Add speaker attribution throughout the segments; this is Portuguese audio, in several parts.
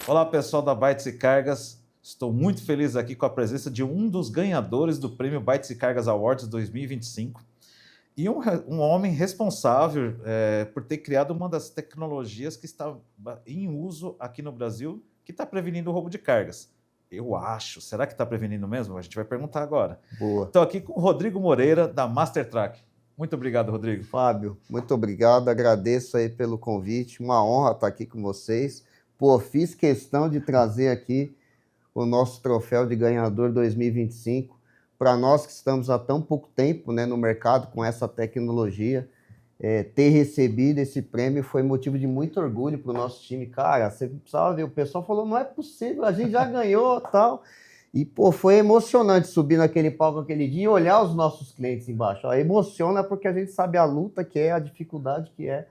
Speaker 1: Olá, pessoal da Bytes e Cargas. Estou muito feliz aqui com a presença de um dos ganhadores do prêmio Bytes e Cargas Awards 2025 e um homem responsável por ter criado uma das tecnologias que está em uso aqui no Brasil, que está prevenindo o roubo de cargas. Eu acho. Será que está prevenindo mesmo? A gente vai perguntar agora.
Speaker 2: Boa.
Speaker 1: Estou aqui com o Rodrigo Moreira, da Mastertrack. Muito obrigado, Rodrigo.
Speaker 2: Fábio, muito obrigado. Agradeço aí pelo convite. Uma honra estar aqui com vocês. Pô, fiz questão de trazer aqui o nosso troféu de ganhador 2025. Para nós que estamos há tão pouco tempo, né, no mercado com essa tecnologia, ter recebido esse prêmio foi motivo de muito orgulho para o nosso time. Cara, você precisava ver, o pessoal falou, não é possível, a gente já ganhou tal. E, pô, foi emocionante subir naquele palco aquele dia e olhar os nossos clientes embaixo. Ó, emociona porque a gente sabe a luta que é, a dificuldade que é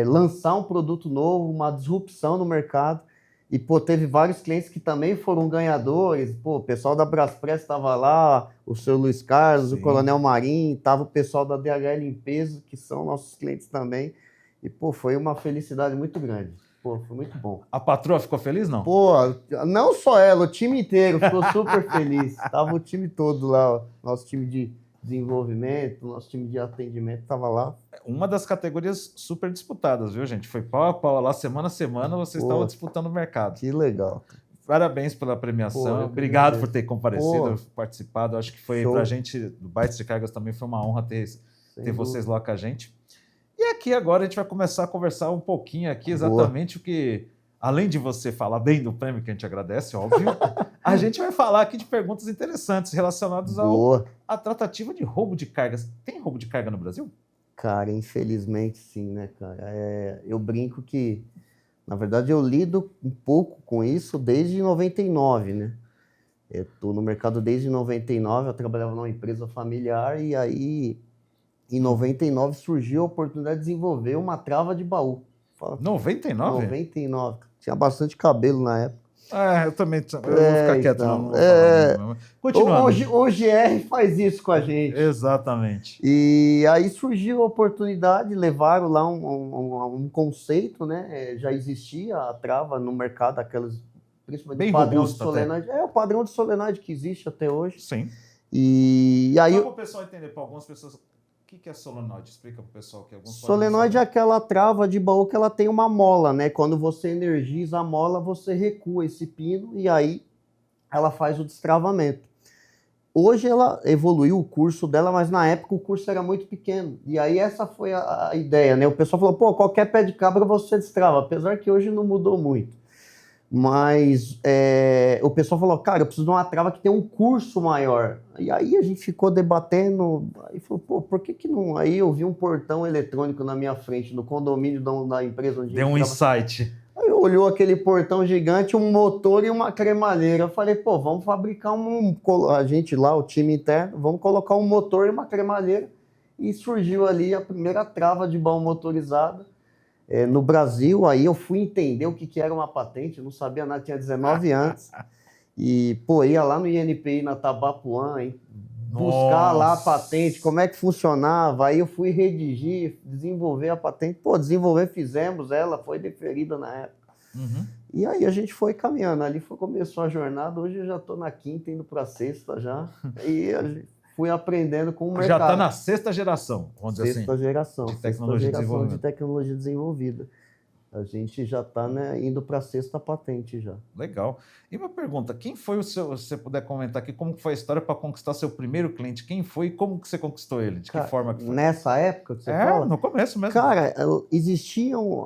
Speaker 2: lançar um produto novo, uma disrupção no mercado. E, pô, teve vários clientes que também foram ganhadores. Pô, o pessoal da Braspress estava lá, o seu Luiz Carlos,
Speaker 1: Sim.
Speaker 2: O Coronel Marim, estava o pessoal da DHL Limpeza, que são nossos clientes também. E, pô, foi uma felicidade muito grande. Pô, foi muito bom.
Speaker 1: A patroa ficou feliz, não?
Speaker 2: Pô, não só ela, o time inteiro ficou super feliz. Tava o time todo lá, ó, nosso time de desenvolvimento, nosso time de atendimento tava lá.
Speaker 1: Uma das categorias super disputadas, viu, gente? Foi pau a pau lá, semana a semana, vocês estavam disputando o mercado.
Speaker 2: Que legal.
Speaker 1: Parabéns pela premiação. Obrigado por ter comparecido, participado. Acho que foi pra gente, do Bytes de Cargas, também foi uma honra ter vocês lá com a gente. E aqui agora a gente vai começar a conversar um pouquinho aqui exatamente o que, além de você falar bem do prêmio, que a gente agradece, óbvio, a gente vai falar aqui de perguntas interessantes relacionadas à tratativa de roubo de cargas. Tem roubo de carga no Brasil?
Speaker 2: Cara, infelizmente sim, né, cara? Eu brinco que, na verdade, eu lido um pouco com isso desde 99, né? Eu tô no mercado desde 99, eu trabalhava numa empresa familiar e aí... Em 99 surgiu a oportunidade de desenvolver uma trava de baú.
Speaker 1: 99?
Speaker 2: 99. Tinha bastante cabelo na época.
Speaker 1: Eu também. Eu vou ficar quieto, então, não vou falar não. Continuando.
Speaker 2: O GR faz isso com a gente.
Speaker 1: Exatamente.
Speaker 2: E aí surgiu a oportunidade, levaram lá um conceito, né? Já existia a trava no mercado, aquelas, principalmente
Speaker 1: bem
Speaker 2: padrão de solenoide. O padrão de solenoide que existe até hoje.
Speaker 1: Sim.
Speaker 2: E aí,
Speaker 1: só para o pessoal entender, para algumas pessoas. O que é solenoide? Explica para o pessoal que alguns
Speaker 2: solenoide é aquela trava de baú que ela tem uma mola, né? Quando você energiza a mola, você recua esse pino e aí ela faz o destravamento. Hoje ela evoluiu o curso dela, mas na época o curso era muito pequeno. E aí essa foi a ideia, né? O pessoal falou, pô, qualquer pé de cabra você destrava, apesar que hoje não mudou muito. Mas o pessoal falou, cara, eu preciso de uma trava que tem um curso maior. E aí a gente ficou debatendo, aí falou, pô, por que não? Aí eu vi um portão eletrônico na minha frente, no condomínio da empresa onde
Speaker 1: deu um insight.
Speaker 2: Aí olhou aquele portão gigante, um motor e uma cremalheira. Eu falei, pô, vamos fabricar a gente lá, o time interno, vamos colocar um motor e uma cremalheira. E surgiu ali a primeira trava de baú motorizada. No Brasil, aí eu fui entender o que era uma patente, eu não sabia nada, tinha 19 anos. E, pô, ia lá no INPI, na Tabapuã, hein, buscar lá a patente, como é que funcionava. Aí eu fui redigir, desenvolver a patente. Pô, fizemos, ela foi deferida na época.
Speaker 1: Uhum.
Speaker 2: E aí a gente foi caminhando, ali começou a jornada, hoje eu já estou na quinta, indo para a sexta já. E a gente fui aprendendo com o mercado.
Speaker 1: Já está na sexta geração, vamos dizer assim.
Speaker 2: Sexta geração
Speaker 1: de tecnologia
Speaker 2: desenvolvida. A gente já está, né, indo para a sexta patente já.
Speaker 1: Legal. E uma pergunta, quem foi se você puder comentar aqui, como foi a história para conquistar seu primeiro cliente? Quem foi e como que você conquistou ele? De que forma que foi?
Speaker 2: Nessa época que você fala?
Speaker 1: No começo mesmo.
Speaker 2: Cara, existiam,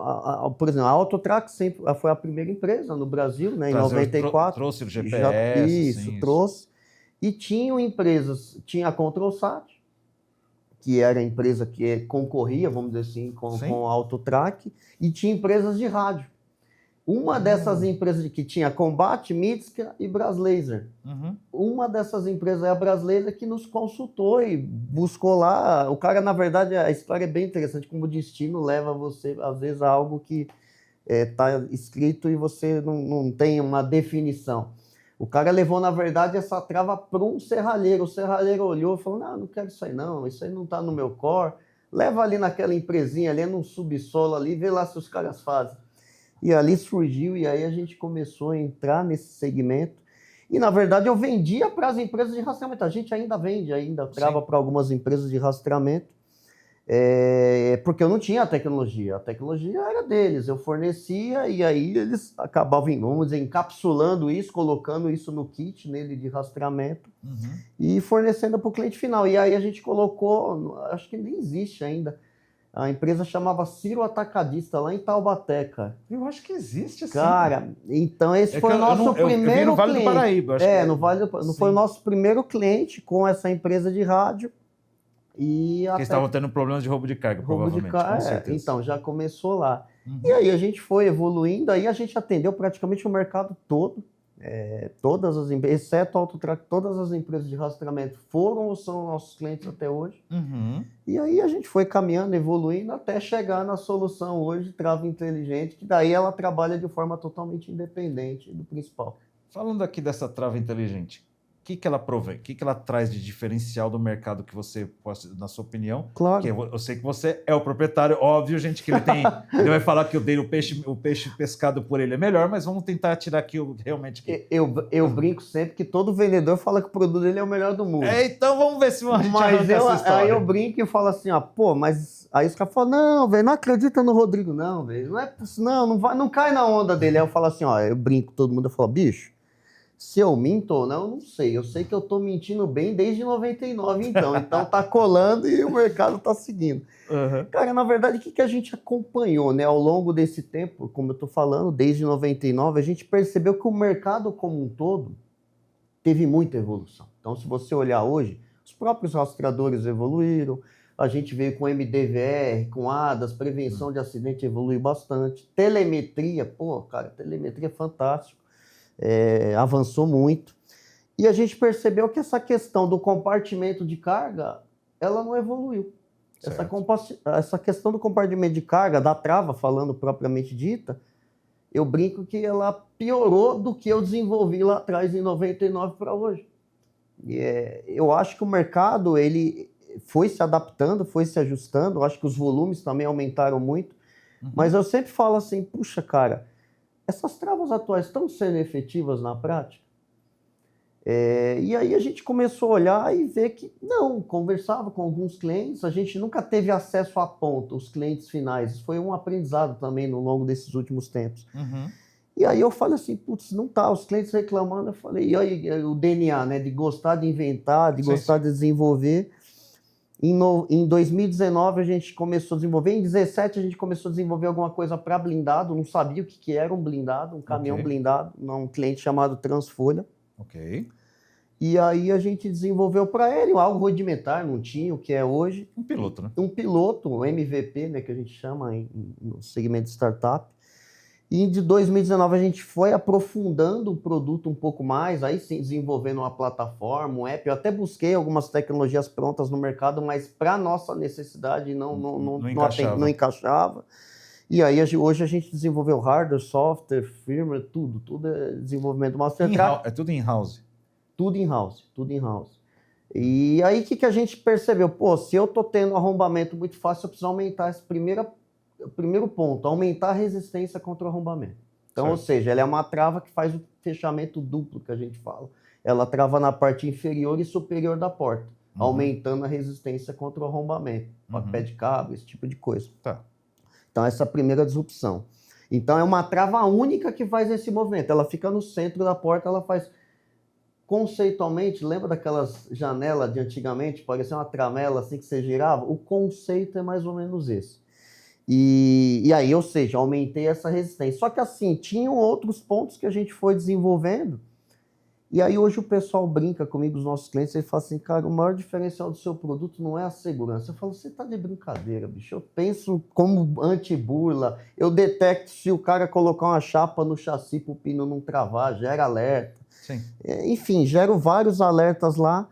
Speaker 2: por exemplo, a Autotrack sempre foi a primeira empresa no Brasil, né, em 94.
Speaker 1: Trouxe o GPS.
Speaker 2: Trouxe. E tinham empresas, tinha a Controlsat, que era a empresa que concorria, vamos dizer assim, com a Autotrack, e tinha empresas de rádio. Uma dessas empresas que tinha Combate, Mitska e Braslaser.
Speaker 1: Uhum.
Speaker 2: Uma dessas empresas é a Braslaser que nos consultou e buscou lá. O cara, na verdade, a história é bem interessante, como o destino leva você, às vezes, a algo que está escrito e você não tem uma definição. O cara levou, na verdade, essa trava para um serralheiro. O serralheiro olhou e falou, não quero isso aí não está no meu core. Leva ali naquela empresinha ali, num subsolo ali, vê lá se os caras fazem. E ali surgiu, e aí a gente começou a entrar nesse segmento. E, na verdade, eu vendia para as empresas de rastreamento. A gente ainda vende, ainda trava para algumas empresas de rastreamento, porque eu não tinha a tecnologia era deles, eu fornecia e aí eles acabavam, vamos dizer, encapsulando isso, colocando isso no kit nele de rastreamento e fornecendo para o cliente final. E aí a gente colocou, acho que nem existe ainda, a empresa chamava Ciro Atacadista, lá em Taubaté, cara.
Speaker 1: Eu acho que existe, sim.
Speaker 2: Cara, então esse foi o nosso primeiro cliente.
Speaker 1: No Vale do Paraíba. Acho
Speaker 2: no Vale do Paraíba. Foi o nosso primeiro cliente com essa empresa de rádio.
Speaker 1: E eles estavam tendo problemas de roubo de carga, provavelmente.
Speaker 2: De carga, com certeza. Então, já começou lá. E aí a gente foi evoluindo, aí a gente atendeu praticamente o mercado todo, todas as empresas, exceto a Autotrac, todas as empresas de rastreamento foram ou são nossos clientes até hoje. E aí a gente foi caminhando, evoluindo, até chegar na solução hoje, Trava Inteligente, que daí ela trabalha de forma totalmente independente do principal.
Speaker 1: Falando aqui dessa Trava Inteligente, o que ela provém? O que ela traz de diferencial do mercado que você, na sua opinião?
Speaker 2: Claro.
Speaker 1: Que eu sei que você é o proprietário, óbvio, gente, que ele tem. Ele vai falar que o peixe pescado por ele é melhor, mas vamos tentar tirar aqui realmente.
Speaker 2: Eu brinco sempre que todo vendedor fala que o produto dele é o melhor do mundo.
Speaker 1: Então vamos ver se a gente arranca essa história.
Speaker 2: Aí eu brinco e falo assim, mas aí os caras falam, não, velho, não acredita no Rodrigo, não, velho, não cai na onda dele. Aí eu falo assim, eu brinco, todo mundo fala, bicho, se eu minto ou não, eu não sei. Eu sei que eu tô mentindo bem desde 99, então tá colando e o mercado tá seguindo. Cara, na verdade, o que a gente acompanhou, né? Ao longo desse tempo, como eu tô falando, desde 99, a gente percebeu que o mercado como um todo teve muita evolução. Então, se você olhar hoje, os próprios rastreadores evoluíram, a gente veio com MDVR, com ADAS, prevenção de acidente evoluiu bastante. Telemetria, telemetria é fantástico. Avançou muito, e a gente percebeu que essa questão do compartimento de carga, ela não evoluiu. Essa questão do compartimento de carga, da trava, falando propriamente dita, eu brinco que ela piorou do que eu desenvolvi lá atrás, em 99 para hoje. Eu acho que o mercado ele foi se adaptando, foi se ajustando, eu acho que os volumes também aumentaram muito, mas eu sempre falo assim, puxa, cara, essas travas atuais estão sendo efetivas na prática? E aí a gente começou a olhar e ver que não, conversava com alguns clientes, a gente nunca teve acesso à ponta, os clientes finais. Isso foi um aprendizado também no longo desses últimos tempos. E aí eu falei assim, putz, não tá, os clientes reclamando, eu falei, e aí o DNA, né, de gostar de inventar, de gostar de desenvolver. Em 2019 a gente começou a desenvolver, em 2017 a gente começou a desenvolver alguma coisa para blindado, não sabia o que era um blindado, um caminhão blindado, um cliente chamado Transfolha. E aí a gente desenvolveu para ele algo rudimentar, não tinha o que é hoje.
Speaker 1: Um piloto, né?
Speaker 2: Um piloto, um MVP, né, que a gente chama no segmento de startup. E de 2019 a gente foi aprofundando o produto um pouco mais, aí sim desenvolvendo uma plataforma, um app. Eu até busquei algumas tecnologias prontas no mercado, mas para nossa necessidade não encaixava. E aí hoje a gente desenvolveu hardware, software, firmware, tudo é desenvolvimento master.
Speaker 1: É tudo in-house?
Speaker 2: Tudo in-house. E aí o que a gente percebeu? Se eu tô tendo arrombamento muito fácil, eu preciso aumentar esse primeiro ponto, aumentar a resistência contra o arrombamento. Então, ou seja, ela é uma trava que faz o fechamento duplo, que a gente fala. Ela trava na parte inferior e superior da porta, aumentando a resistência contra o arrombamento. Pé de cabo, esse tipo de coisa. Então, essa é a primeira disrupção. Então, é uma trava única que faz esse movimento. Ela fica no centro da porta, ela faz... Conceitualmente, lembra daquelas janelas de antigamente? Parecia uma tramela assim que você girava? O conceito é mais ou menos esse. E aí, ou seja, aumentei essa resistência. Só que assim, tinham outros pontos que a gente foi desenvolvendo. E aí hoje o pessoal brinca comigo, os nossos clientes, e fala assim, cara, o maior diferencial do seu produto não é a segurança. Eu falo, você tá de brincadeira, bicho. Eu penso como anti-burla, eu detecto se o cara colocar uma chapa no chassi para o pino não travar, gera alerta. Enfim, gero vários alertas lá.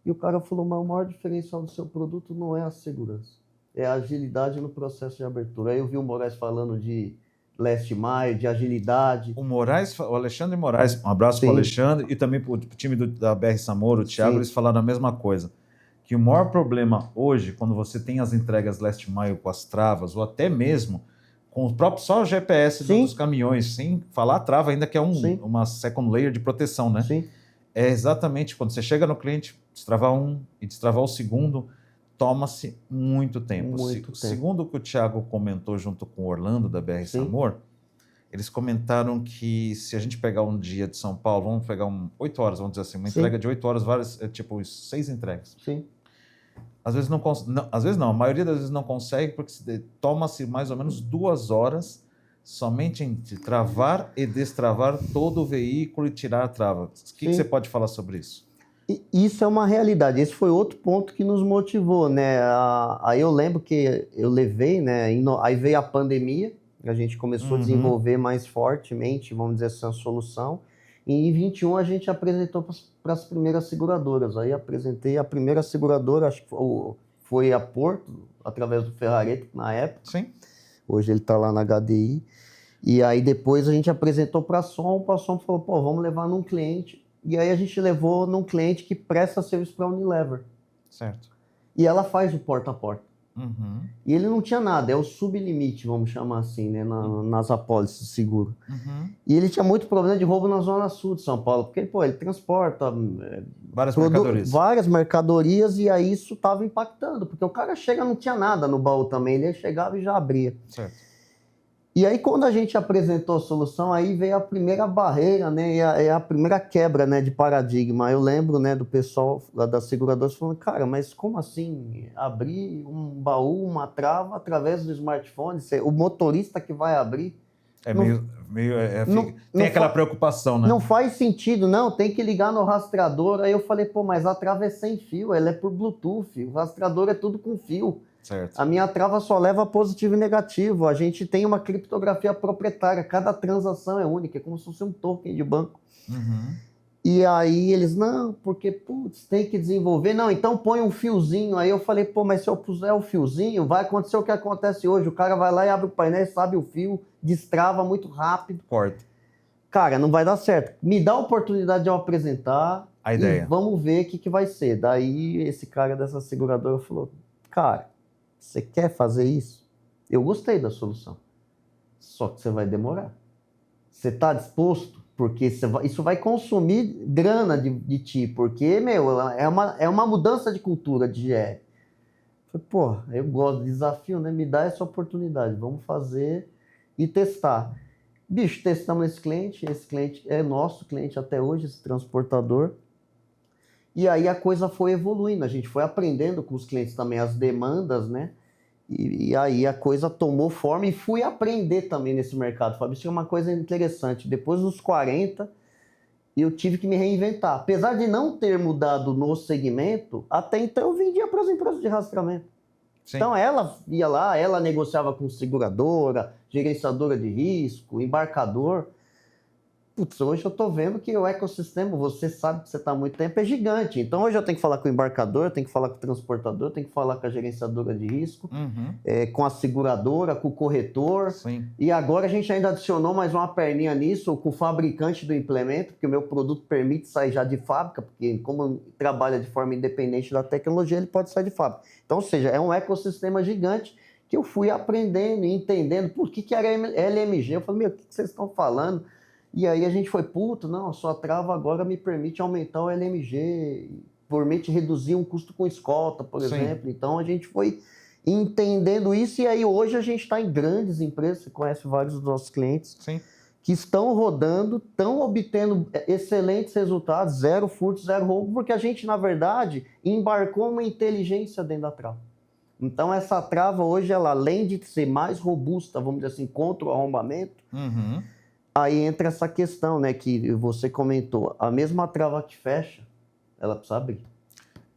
Speaker 2: E o cara falou, mas o maior diferencial do seu produto não é a segurança. É a agilidade no processo de abertura. Aí eu vi o Moraes falando de last mile, de agilidade.
Speaker 1: O Alexandre Moraes, um abraço para o Alexandre e também para o time da BR Samoro, o Thiago, eles falaram a mesma coisa. Que o maior problema hoje, quando você tem as entregas last mile com as travas, ou até mesmo com o próprio só o GPS
Speaker 2: Sim.
Speaker 1: dos caminhões, sem falar a trava ainda, que é uma second layer de proteção, né?
Speaker 2: Sim.
Speaker 1: É exatamente quando você chega no cliente, destravar um e destravar o segundo, toma-se muito tempo. Segundo o que o Thiago comentou junto com o Orlando, da BR Samor, eles comentaram que se a gente pegar um dia de São Paulo, vamos pegar 8 horas, vamos dizer assim, uma entrega de 8 horas, tipo 6 entregas.
Speaker 2: Sim.
Speaker 1: Às vezes não, a maioria das vezes não consegue, porque toma-se mais ou menos 2 horas somente em travar e destravar todo o veículo e tirar a trava. O que você pode falar sobre isso?
Speaker 2: Isso é uma realidade. Esse foi outro ponto que nos motivou, né? Aí eu lembro que eu levei, né? Aí veio a pandemia, a gente começou a desenvolver mais fortemente, vamos dizer assim, a solução. E em 21 a gente apresentou para as primeiras seguradoras. Aí apresentei a primeira seguradora, acho que foi a Porto, através do Ferrareto, na época.
Speaker 1: Sim.
Speaker 2: Hoje ele está lá na HDI. E aí depois a gente apresentou para a Som falou, pô, vamos levar num cliente. E aí a gente levou num cliente que presta serviço para a Unilever.
Speaker 1: Certo.
Speaker 2: E ela faz o porta a porta.
Speaker 1: Uhum.
Speaker 2: E ele não tinha nada, é o sublimite, vamos chamar assim, né, nas apólices de seguro.
Speaker 1: Uhum.
Speaker 2: E ele tinha muito problema de roubo na zona sul de São Paulo, porque pô, ele transporta várias mercadorias e aí isso estava impactando, porque o cara chega, não tinha nada no baú também, ele chegava e já abria.
Speaker 1: Certo.
Speaker 2: E aí quando a gente apresentou a solução, aí veio a primeira barreira, né, e a primeira quebra, né, de paradigma. Eu lembro, né, do pessoal das seguradoras falando, cara, mas como assim abrir um baú, uma trava através do smartphone? O motorista que vai abrir?
Speaker 1: Tem aquela preocupação, né?
Speaker 2: Não faz sentido, não, tem que ligar no rastreador. Aí eu falei, pô, mas a trava é sem fio, ela é por Bluetooth, o rastreador é tudo com fio.
Speaker 1: Certo.
Speaker 2: A minha trava só leva positivo e negativo. A gente tem uma criptografia proprietária. Cada transação é única. É como se fosse um token de banco.
Speaker 1: Uhum.
Speaker 2: E aí eles, não, porque, putz, tem que desenvolver. Não, então põe um fiozinho. Aí eu falei, pô, mas se eu puser o fiozinho, vai acontecer o que acontece hoje. O cara vai lá e abre o painel, sabe o fio, destrava muito rápido.
Speaker 1: Corta.
Speaker 2: Cara, não vai dar certo. Me dá a oportunidade de eu apresentar
Speaker 1: a ideia.
Speaker 2: E vamos ver o que vai ser. Daí esse cara dessa seguradora falou, cara, você quer fazer isso? Eu gostei da solução. Só que você vai demorar. Você está disposto? Porque isso vai consumir grana de ti. Porque, é uma mudança de cultura de GR. Falei, pô, eu gosto de desafio, né? Me dá essa oportunidade. Vamos fazer e testar. Bicho, testamos esse cliente. Esse cliente é nosso cliente até hoje, esse transportador. E aí a coisa foi evoluindo, a gente foi aprendendo com os clientes também as demandas, né? E aí a coisa tomou forma e fui aprender também nesse mercado, Fábio. Isso é uma coisa interessante. Depois dos 40, eu tive que me reinventar. Apesar de não ter mudado no segmento, até então eu vendia para as empresas de rastreamento. Sim. Então ela ia lá, ela negociava com seguradora, gerenciadora de risco, embarcador. Putz, hoje eu estou vendo que o ecossistema, você sabe que você está há muito tempo, é gigante. Então hoje eu tenho que falar com o embarcador, eu tenho que falar com o transportador, eu tenho que falar com a gerenciadora de risco, com a seguradora, com o corretor.
Speaker 1: Sim.
Speaker 2: E agora a gente ainda adicionou mais uma perninha nisso, com o fabricante do implemento, porque o meu produto permite sair já de fábrica, porque como trabalha de forma independente da tecnologia, ele pode sair de fábrica. Então, ou seja, é um ecossistema gigante que eu fui aprendendo e entendendo por que era LMG. Eu falei, o que vocês estão falando? E aí a gente foi, não, a sua trava agora me permite aumentar o LMG, permite reduzir um custo com escolta, por exemplo. Então a gente foi entendendo isso e aí hoje a gente está em grandes empresas, você conhece vários dos nossos clientes, que estão rodando, estão obtendo excelentes resultados, 0 furto, 0 roubo, porque a gente, na verdade, embarcou uma inteligência dentro da trava. Então essa trava hoje, ela, além de ser mais robusta, vamos dizer assim, contra o arrombamento, aí entra essa questão, né, que você comentou. A mesma trava que fecha, ela precisa abrir.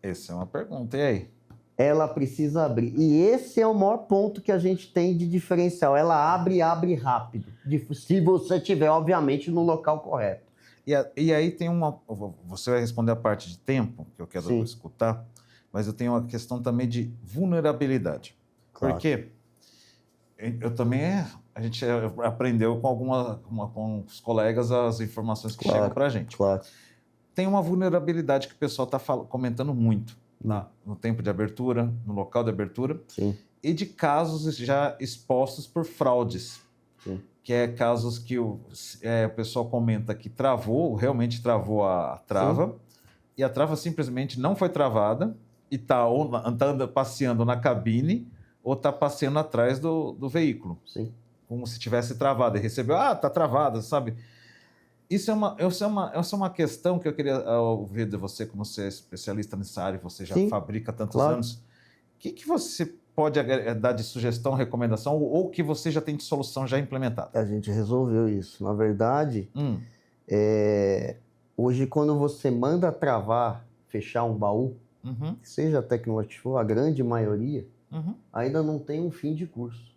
Speaker 1: Essa é uma pergunta, e aí?
Speaker 2: Ela precisa abrir. E esse é o maior ponto que a gente tem de diferencial. Ela abre rápido. Se você tiver, obviamente, no local correto.
Speaker 1: E aí tem uma... Você vai responder a parte de tempo, que eu quero escutar, mas eu tenho uma questão também de vulnerabilidade. Claro. Porque eu também... A gente aprendeu com os colegas as informações que chegam para a gente.
Speaker 2: Claro.
Speaker 1: Tem uma vulnerabilidade que o pessoal está comentando muito no tempo de abertura, no local de abertura.
Speaker 2: Sim.
Speaker 1: e de casos já expostos por fraudes.
Speaker 2: Sim.
Speaker 1: Que é casos que o pessoal comenta que realmente travou a trava, sim, e a trava simplesmente não foi travada e está andando, passeando na cabine ou está passeando atrás do veículo.
Speaker 2: Sim.
Speaker 1: Como se tivesse travado. E recebeu, está travada, sabe? Isso é uma questão que eu queria ouvir de você, como você é especialista nessa área, você já, sim, fabrica há tantos, claro, anos. O que você pode dar de sugestão, recomendação, ou que você já tem de solução já implementada?
Speaker 2: A gente resolveu isso. Na verdade, hoje quando você manda travar, fechar um baú, uhum, seja tecnológico, a grande maioria, uhum, ainda não tem um fim de curso.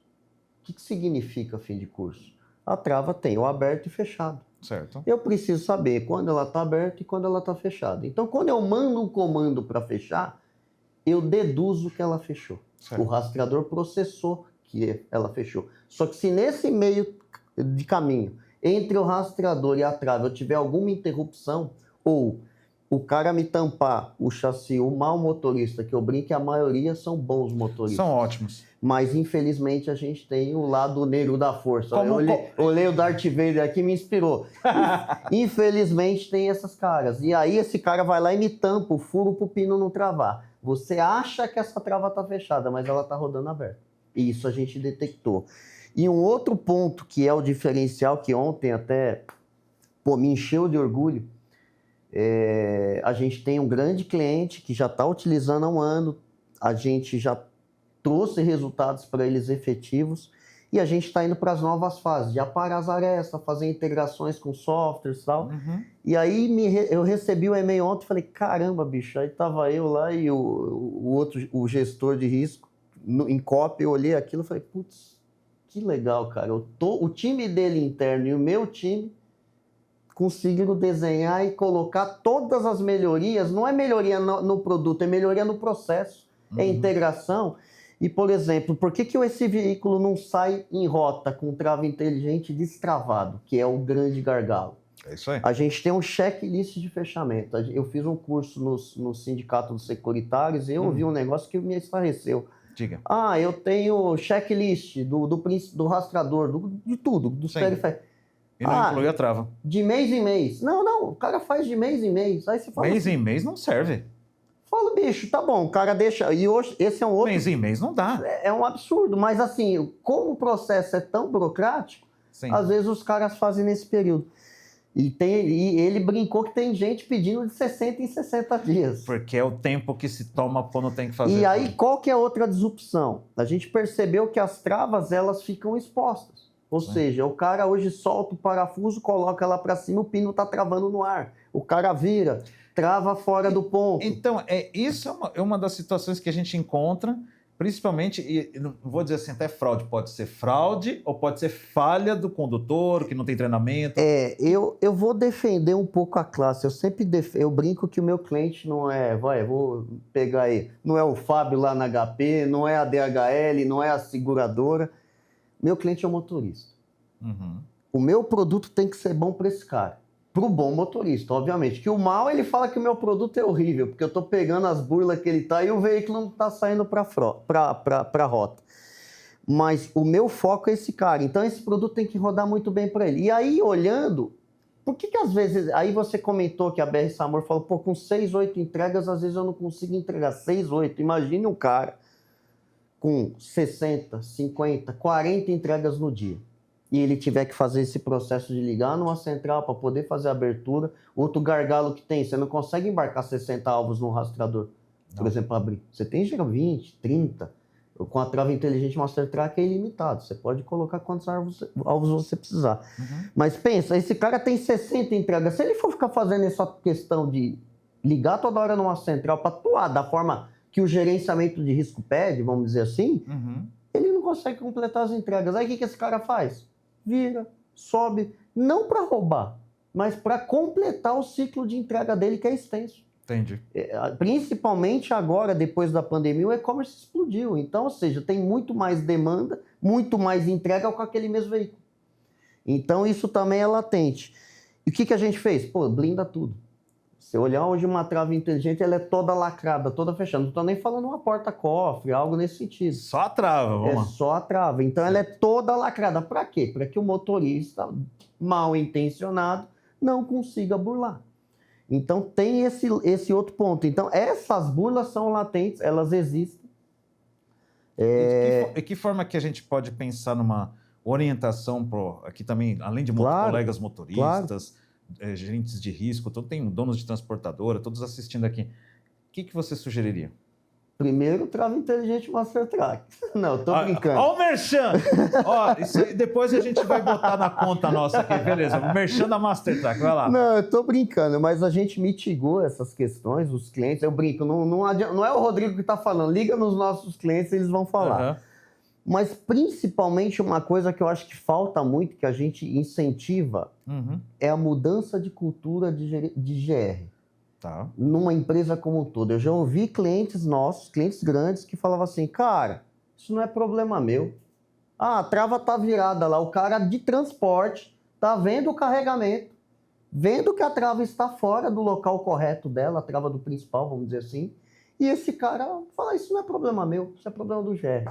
Speaker 2: O que significa fim de curso? A trava tem o aberto e fechado.
Speaker 1: Certo.
Speaker 2: Eu preciso saber quando ela está aberta e quando ela está fechada. Então, quando eu mando um comando para fechar, eu deduzo que ela fechou. Certo. O rastreador processou que ela fechou. Só que se nesse meio de caminho, entre o rastreador e a trava, eu tiver alguma interrupção, ou o cara me tampar o chassi, o mau motorista, que eu brinco, a maioria são bons motoristas.
Speaker 1: São ótimos.
Speaker 2: Mas, infelizmente, a gente tem o lado negro da força. Eu olhei o Darth Vader aqui e me inspirou. Infelizmente, tem essas caras. E aí, esse cara vai lá e me tampa o furo pro pino não travar. Você acha que essa trava tá fechada, mas ela tá rodando aberta. E isso a gente detectou. E um outro ponto que é o diferencial, que ontem até me encheu de orgulho, a gente tem um grande cliente que já está utilizando há um ano, a gente já trouxe resultados para eles efetivos e a gente está indo para as novas fases, de aparar as arestas, fazer integrações com softwares e tal. Uhum. E aí eu recebi o e-mail ontem e falei, caramba, bicho, aí tava eu lá e o gestor de risco em cópia, eu olhei aquilo e falei, putz, que legal, cara. O time dele interno e o meu time conseguiram desenhar e colocar todas as melhorias, não é melhoria no produto, é melhoria no processo, é integração. E, por exemplo, por que esse veículo não sai em rota com trava inteligente destravado, que é o grande gargalo?
Speaker 1: É isso aí.
Speaker 2: A gente tem um checklist de fechamento. Eu fiz um curso no Sindicato dos Securitários e eu ouvi um negócio que me esclareceu.
Speaker 1: Diga.
Speaker 2: Eu tenho checklist do rastreador, de tudo, dos periféricos.
Speaker 1: E não inclui a trava.
Speaker 2: De mês em mês. Não, o cara faz de mês em mês. Aí você fala
Speaker 1: mês em mês não serve.
Speaker 2: Fala, bicho, tá bom, o cara deixa... E hoje, esse é um outro...
Speaker 1: Mês em mês não dá.
Speaker 2: É um absurdo, mas assim, como o processo é tão burocrático, sim, às vezes os caras fazem nesse período. E ele brincou que tem gente pedindo de 60 em 60 dias.
Speaker 1: Porque é o tempo que se toma quando tem que fazer.
Speaker 2: E aí, qual que é a outra disrupção? A gente percebeu que as travas, elas ficam expostas. Ou seja, o cara hoje solta o parafuso, coloca lá para cima, o pino tá travando no ar. O cara vira, trava fora do ponto.
Speaker 1: Então, isso é uma das situações que a gente encontra, principalmente, e não vou dizer assim, até fraude. Pode ser fraude ou pode ser falha do condutor, que não tem treinamento.
Speaker 2: Eu vou defender um pouco a classe. Eu brinco que o meu cliente não é... vou pegar aí. Não é o Fábio lá na HP, não é a DHL, não é a seguradora. Meu cliente é o motorista. Uhum. O meu produto tem que ser bom para esse cara. Para o bom motorista, obviamente. Que o mal, ele fala que o meu produto é horrível, porque eu estou pegando as burlas que ele está e o veículo não está saindo para a rota. Mas o meu foco é esse cara. Então, esse produto tem que rodar muito bem para ele. E aí, olhando, por que às vezes... Aí você comentou que a BR Samor falou, com 6, 8 entregas, às vezes eu não consigo entregar 6, 8. Imagine um cara com 60, 50, 40 entregas no dia, e ele tiver que fazer esse processo de ligar numa central para poder fazer a abertura. Outro gargalo que tem, você não consegue embarcar 60 alvos no rastreador, por exemplo, abrir. Você tem 20, 30. Com a trava inteligente Master Track é ilimitado. Você pode colocar quantos alvos você precisar. Uhum. Mas pensa, esse cara tem 60 entregas. Se ele for ficar fazendo essa questão de ligar toda hora numa central para atuar da forma que o gerenciamento de risco pede, vamos dizer assim, uhum, ele não consegue completar as entregas. Aí o que esse cara faz? Vira, sobe, não para roubar, mas para completar o ciclo de entrega dele, que é extenso.
Speaker 1: Entendi.
Speaker 2: Principalmente agora, depois da pandemia, o e-commerce explodiu. Então, ou seja, tem muito mais demanda, muito mais entrega com aquele mesmo veículo. Então, isso também é latente. E o que a gente fez? Blinda tudo. Se olhar hoje uma trava inteligente, ela é toda lacrada, toda fechada. Não estou nem falando uma porta-cofre, algo nesse sentido.
Speaker 1: Só a trava, vamos lá.
Speaker 2: É só a trava. Então ela é toda lacrada. Para quê? Para que o motorista mal intencionado não consiga burlar. Então tem esse outro ponto. Então essas burlas são latentes, elas existem.
Speaker 1: E que forma que a gente pode pensar numa orientação aqui também, além de colegas motoristas, gerentes de risco, tem donos de transportadora, todos assistindo aqui. O que você sugeriria?
Speaker 2: Primeiro, trava inteligente Master Track. Não, tô brincando.
Speaker 1: Ó o merchan! Ó, isso aí, depois a gente vai botar na conta nossa aqui, beleza. O merchan da Master Track, vai lá.
Speaker 2: Não, eu tô brincando, mas a gente mitigou essas questões, os clientes, eu brinco, não é o Rodrigo que tá falando, liga nos nossos clientes, eles vão falar. Uhum. Mas principalmente uma coisa que eu acho que falta muito, que a gente incentiva, é a mudança de cultura de GR.
Speaker 1: Tá.
Speaker 2: Numa empresa como um todo. Eu já ouvi clientes nossos, clientes grandes, que falavam assim, cara, isso não é problema meu. Ah, a trava tá virada lá, o cara de transporte tá vendo o carregamento, vendo que a trava está fora do local correto dela, a trava do principal, vamos dizer assim, e esse cara fala, isso não é problema meu, isso é problema do GR.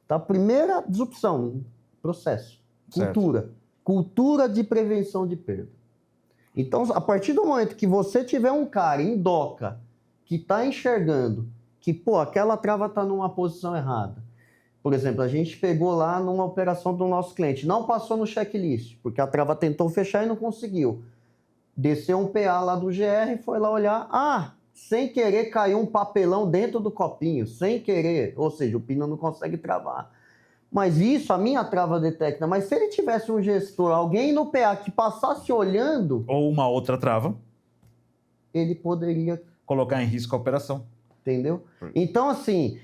Speaker 2: Tá? Primeira disrupção, processo, cultura. Certo. Cultura de prevenção de perda. Então, a partir do momento que você tiver um cara em doca que está enxergando que, pô, aquela trava está numa posição errada. Por exemplo, a gente pegou lá numa operação do nosso cliente, não passou no checklist, porque a trava tentou fechar e não conseguiu. Desceu um PA lá do GR, foi lá olhar, sem querer caiu um papelão dentro do copinho, sem querer, ou seja, o pino não consegue travar. Mas isso, a minha trava detecta. Mas se ele tivesse um gestor, alguém no PA que passasse olhando...
Speaker 1: Ou uma outra trava.
Speaker 2: Ele poderia...
Speaker 1: colocar em risco a operação.
Speaker 2: Entendeu? Então, assim,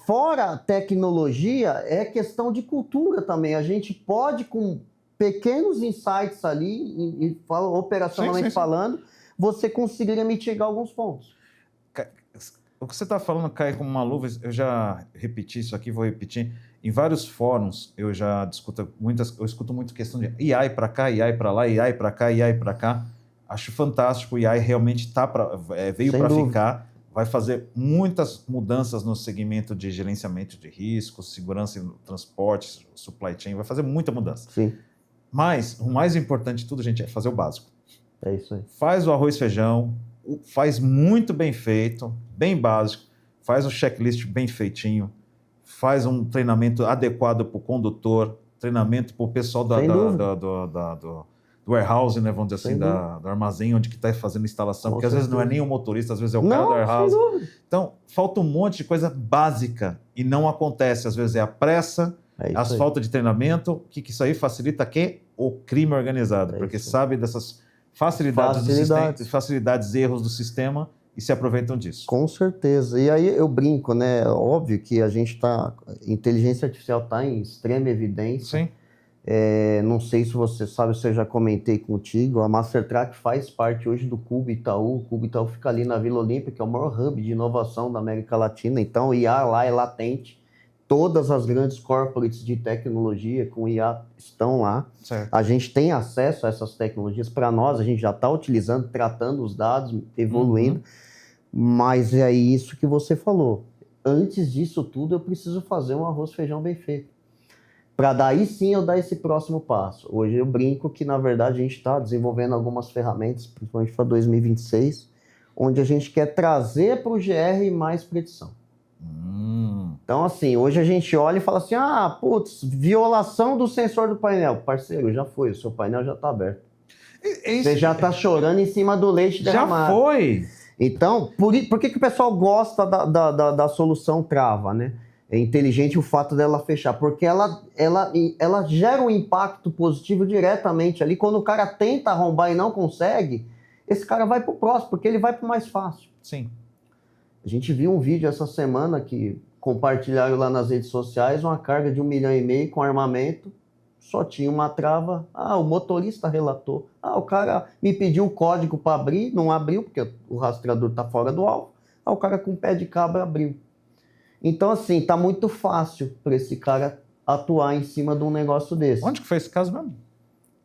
Speaker 2: fora a tecnologia, é questão de cultura também. A gente pode, com pequenos insights ali, operacionalmente falando, você conseguiria mitigar alguns pontos.
Speaker 1: O que você está falando cai como uma luva. Eu já repeti isso aqui, vou repetir. Em vários fóruns, eu já escuto muito questão de AI para cá, AI para lá, AI para cá, AI para cá. Acho fantástico, o AI realmente veio para ficar, vai fazer muitas mudanças no segmento de gerenciamento de riscos, segurança em transporte, supply chain, vai fazer muita mudança.
Speaker 2: Sim.
Speaker 1: Mas o mais importante de tudo, gente, é fazer o básico.
Speaker 2: É isso aí.
Speaker 1: Faz o arroz e feijão, faz muito bem feito, bem básico, faz o checklist bem feitinho, faz um treinamento adequado para o condutor, treinamento para o pessoal do warehouse, né, vamos dizer assim, do armazém, onde que está fazendo instalação, porque às vezes não é nem o motorista, às vezes é o cara do warehouse. Então, falta um monte de coisa básica e não acontece. Às vezes é a pressa, as falta de treinamento, que isso aí facilita quê? O crime organizado, porque sabe dessas facilidades, erros do sistema, e se aproveitam disso.
Speaker 2: Com certeza. E aí eu brinco, né? Óbvio que a gente inteligência artificial está em extrema evidência.
Speaker 1: Sim.
Speaker 2: Não sei se você sabe, se eu já comentei contigo, a Master Track faz parte hoje do Cubo Itaú. O Cubo Itaú fica ali na Vila Olímpia, que é o maior hub de inovação da América Latina. Então, o IA lá é latente. Todas as grandes corporates de tecnologia com IA estão lá.
Speaker 1: Certo.
Speaker 2: A gente tem acesso a essas tecnologias. Para nós, a gente já está utilizando, tratando os dados, evoluindo. Mas é isso que você falou. Antes disso tudo, eu preciso fazer um arroz e feijão bem feito. Para daí sim eu dar esse próximo passo. Hoje eu brinco que, na verdade, a gente está desenvolvendo algumas ferramentas, principalmente para 2026, onde a gente quer trazer para o GR mais predição. Então, assim, hoje a gente olha e fala assim, violação do sensor do painel. Parceiro, já foi, o seu painel já está aberto. Você já está chorando em cima do leite derramado.
Speaker 1: Já foi!
Speaker 2: Então, por que o pessoal gosta da solução trava, né? É inteligente o fato dela fechar, porque ela gera um impacto positivo diretamente ali. Quando o cara tenta arrombar e não consegue, esse cara vai para o próximo, porque ele vai para o mais fácil.
Speaker 1: Sim.
Speaker 2: A gente viu um vídeo essa semana que compartilharam lá nas redes sociais, uma carga de 1,5 milhão com armamento, só tinha uma trava. O motorista relatou. O cara me pediu o código para abrir, não abriu, porque o rastreador está fora do alvo. O cara com pé de cabra abriu. Então, assim, tá muito fácil para esse cara atuar em cima de um negócio desse.
Speaker 1: Onde que foi esse caso mesmo?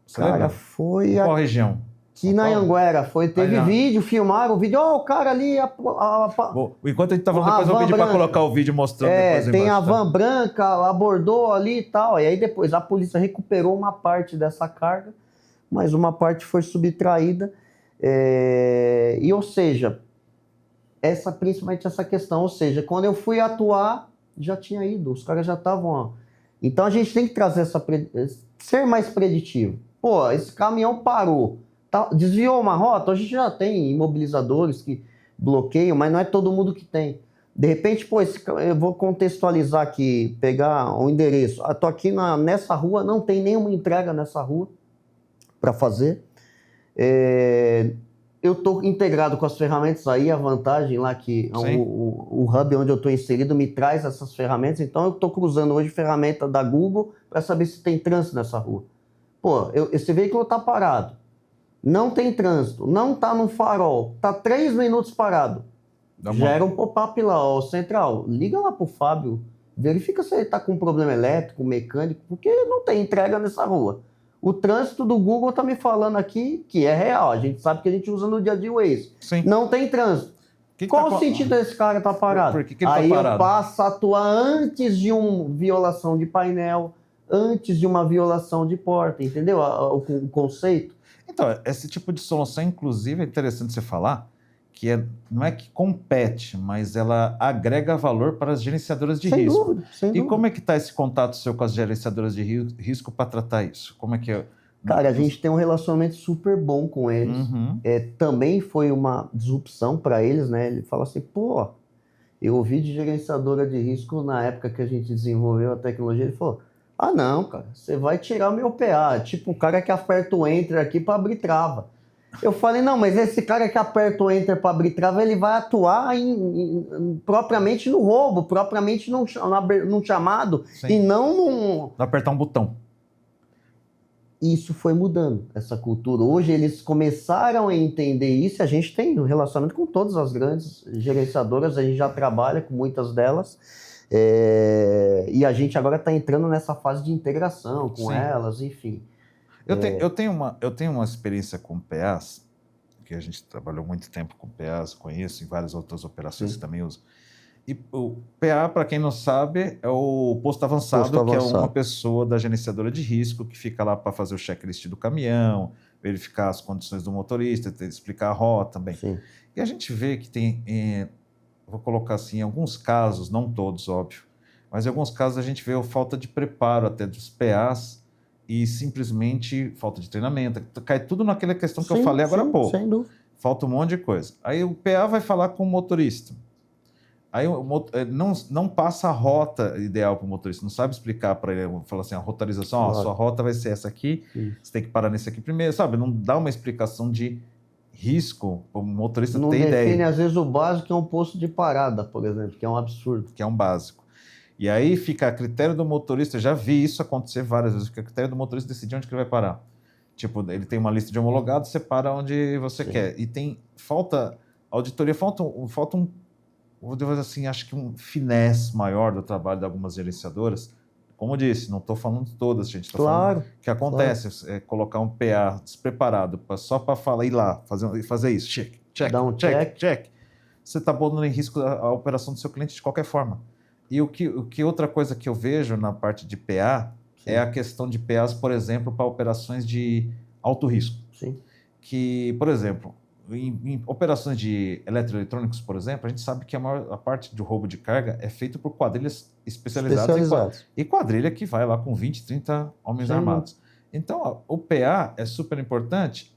Speaker 2: Você lembra? Foi...
Speaker 1: Qual região?
Speaker 2: Que na Anhanguera teve vídeo, filmaram o vídeo, o cara ali...
Speaker 1: Bom, enquanto a gente tá falando, depois eu pedi para colocar o vídeo mostrando depois
Speaker 2: tem
Speaker 1: embaixo,
Speaker 2: a van branca, abordou ali e tal, e aí depois a polícia recuperou uma parte dessa carga, mas uma parte foi subtraída, e ou seja, principalmente essa questão, ou seja, quando eu fui atuar, já tinha ido, os caras já estavam... Então a gente tem que trazer ser mais preditivo. Pô, esse caminhão parou, desviou uma rota, a gente já tem imobilizadores que bloqueiam, mas não é todo mundo que tem. De repente, pô, eu vou contextualizar aqui, pegar um endereço. Tô aqui nessa rua, não tem nenhuma entrega nessa rua para fazer. Eu estou integrado com as ferramentas aí, a vantagem lá que o hub onde eu estou inserido me traz essas ferramentas, então eu estou cruzando hoje ferramenta da Google para saber se tem trânsito nessa rua. Pô, esse veículo está parado, não tem trânsito, não está no farol, está 3 minutos parado. Gera um pop-up lá, central, liga lá para o Fábio, verifica se ele está com um problema elétrico, mecânico, porque não tem entrega nessa rua. O trânsito do Google está me falando aqui que é real. A gente sabe que a gente usa no dia a dia o Waze.
Speaker 1: Sim.
Speaker 2: Não tem trânsito. Qual o sentido desse cara estar parado?
Speaker 1: Por que ele
Speaker 2: aí
Speaker 1: tá parado?
Speaker 2: Eu passo a atuar antes de uma violação de painel, antes de uma violação de porta. Entendeu o conceito?
Speaker 1: Então, esse tipo de solução, inclusive, é interessante você falar, que não é que compete, mas ela agrega valor para as gerenciadoras de risco.
Speaker 2: Dúvida, sem dúvida.
Speaker 1: E como é que está esse contato seu com as gerenciadoras de risco para tratar isso? Como é que é?
Speaker 2: Cara, a gente tem um relacionamento super bom com eles.
Speaker 1: Uhum.
Speaker 2: Também foi uma disrupção para eles, né? Ele fala assim, pô, eu ouvi de gerenciadora de risco na época que a gente desenvolveu a tecnologia, ele falou, não, cara, você vai tirar o meu PA, tipo o cara que aperta o Enter aqui para abrir trava. Eu falei, não, mas esse cara que aperta o Enter para abrir trava, ele vai atuar propriamente no roubo, propriamente num chamado. Sim. E não
Speaker 1: apertar um botão.
Speaker 2: Isso foi mudando, essa cultura. Hoje eles começaram a entender isso, a gente tem um relacionamento com todas as grandes gerenciadoras, a gente já trabalha com muitas delas, e a gente agora está entrando nessa fase de integração com elas, enfim.
Speaker 1: Eu tenho uma experiência com PAs, que a gente trabalhou muito tempo com PAs, conheço em várias outras operações que também uso. E o PA, para quem não sabe, é o posto avançado, que é uma pessoa da gerenciadora de risco que fica lá para fazer o checklist do caminhão, verificar as condições do motorista, explicar a rota também.
Speaker 2: Sim.
Speaker 1: E a gente vê que tem, vou colocar assim, em alguns casos, não todos, óbvio, mas em alguns casos a gente vê a falta de preparo até dos PAs e simplesmente falta de treinamento. Cai tudo naquela questão que eu falei agora há pouco.
Speaker 2: Sem dúvida.
Speaker 1: Falta um monte de coisa. Aí o PA vai falar com o motorista. Aí não passa a rota ideal para o motorista, não sabe explicar para ele, fala assim, a rotorização, sua rota vai ser essa aqui, você tem que parar nesse aqui primeiro, sabe? Não dá uma explicação de risco para o motorista ter ideia. Não
Speaker 2: define, às vezes, o básico, que é um posto de parada, por exemplo, que é um absurdo.
Speaker 1: Que é um básico. E aí fica a critério do motorista, já vi isso acontecer várias vezes, fica a critério do motorista decidir onde que ele vai parar. Tipo, ele tem uma lista de homologados, você para onde você quer. E falta auditoria, falta um vou dizer assim, acho que um finesse maior do trabalho de algumas gerenciadoras. Como eu disse, não estou falando de todas, gente. Estou falando que acontece, é colocar um PA despreparado só para ir lá, fazer isso. Check. Você está pondo em risco a operação do seu cliente de qualquer forma. E outra coisa que eu vejo na parte de PA é a questão de PAs, por exemplo, para operações de alto risco.
Speaker 2: Sim.
Speaker 1: Que, por exemplo, em operações de eletroeletrônicos, por exemplo, a gente sabe que a parte do roubo de carga é feita por quadrilhas especializadas. E quadrilha que vai lá com 20, 30 homens armados. Então, o PA é super importante?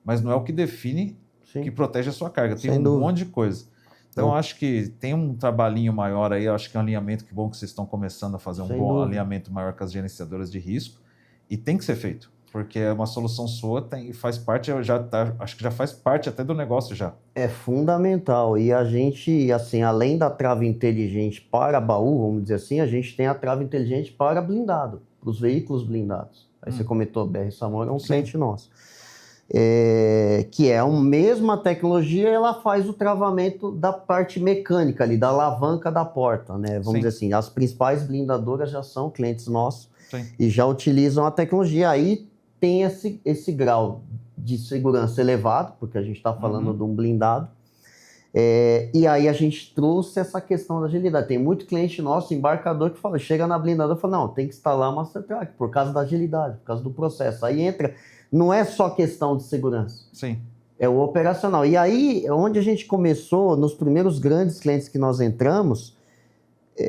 Speaker 1: Mas não é o que define, que protege a sua carga. Tem monte de coisa. Então, acho que tem um trabalhinho maior aí, acho que é um alinhamento que bom que vocês estão começando a fazer bom alinhamento maior com as gerenciadoras de risco. E tem que ser feito. Porque é uma solução sua, faz parte, acho que já faz parte até do negócio já.
Speaker 2: É fundamental. E a gente, assim, além da trava inteligente para baú, vamos dizer assim, a gente tem a trava inteligente para blindado, para os veículos blindados. Aí você comentou, BR Samora é um cliente nosso. Que é a mesma tecnologia, ela faz o travamento da parte mecânica ali, da alavanca da porta, né? Vamos dizer assim, as principais blindadoras já são clientes nossos e já utilizam a tecnologia. Aí tem esse grau de segurança elevado, porque a gente está falando de um blindado. E aí a gente trouxe essa questão da agilidade. Tem muito cliente nosso, embarcador, que fala, chega na blindadora e fala, não, tem que instalar uma Mastertrack por causa da agilidade, por causa do processo. Aí entra, não é só questão de segurança.
Speaker 1: Sim.
Speaker 2: É o operacional. E aí, onde a gente começou, nos primeiros grandes clientes que nós entramos,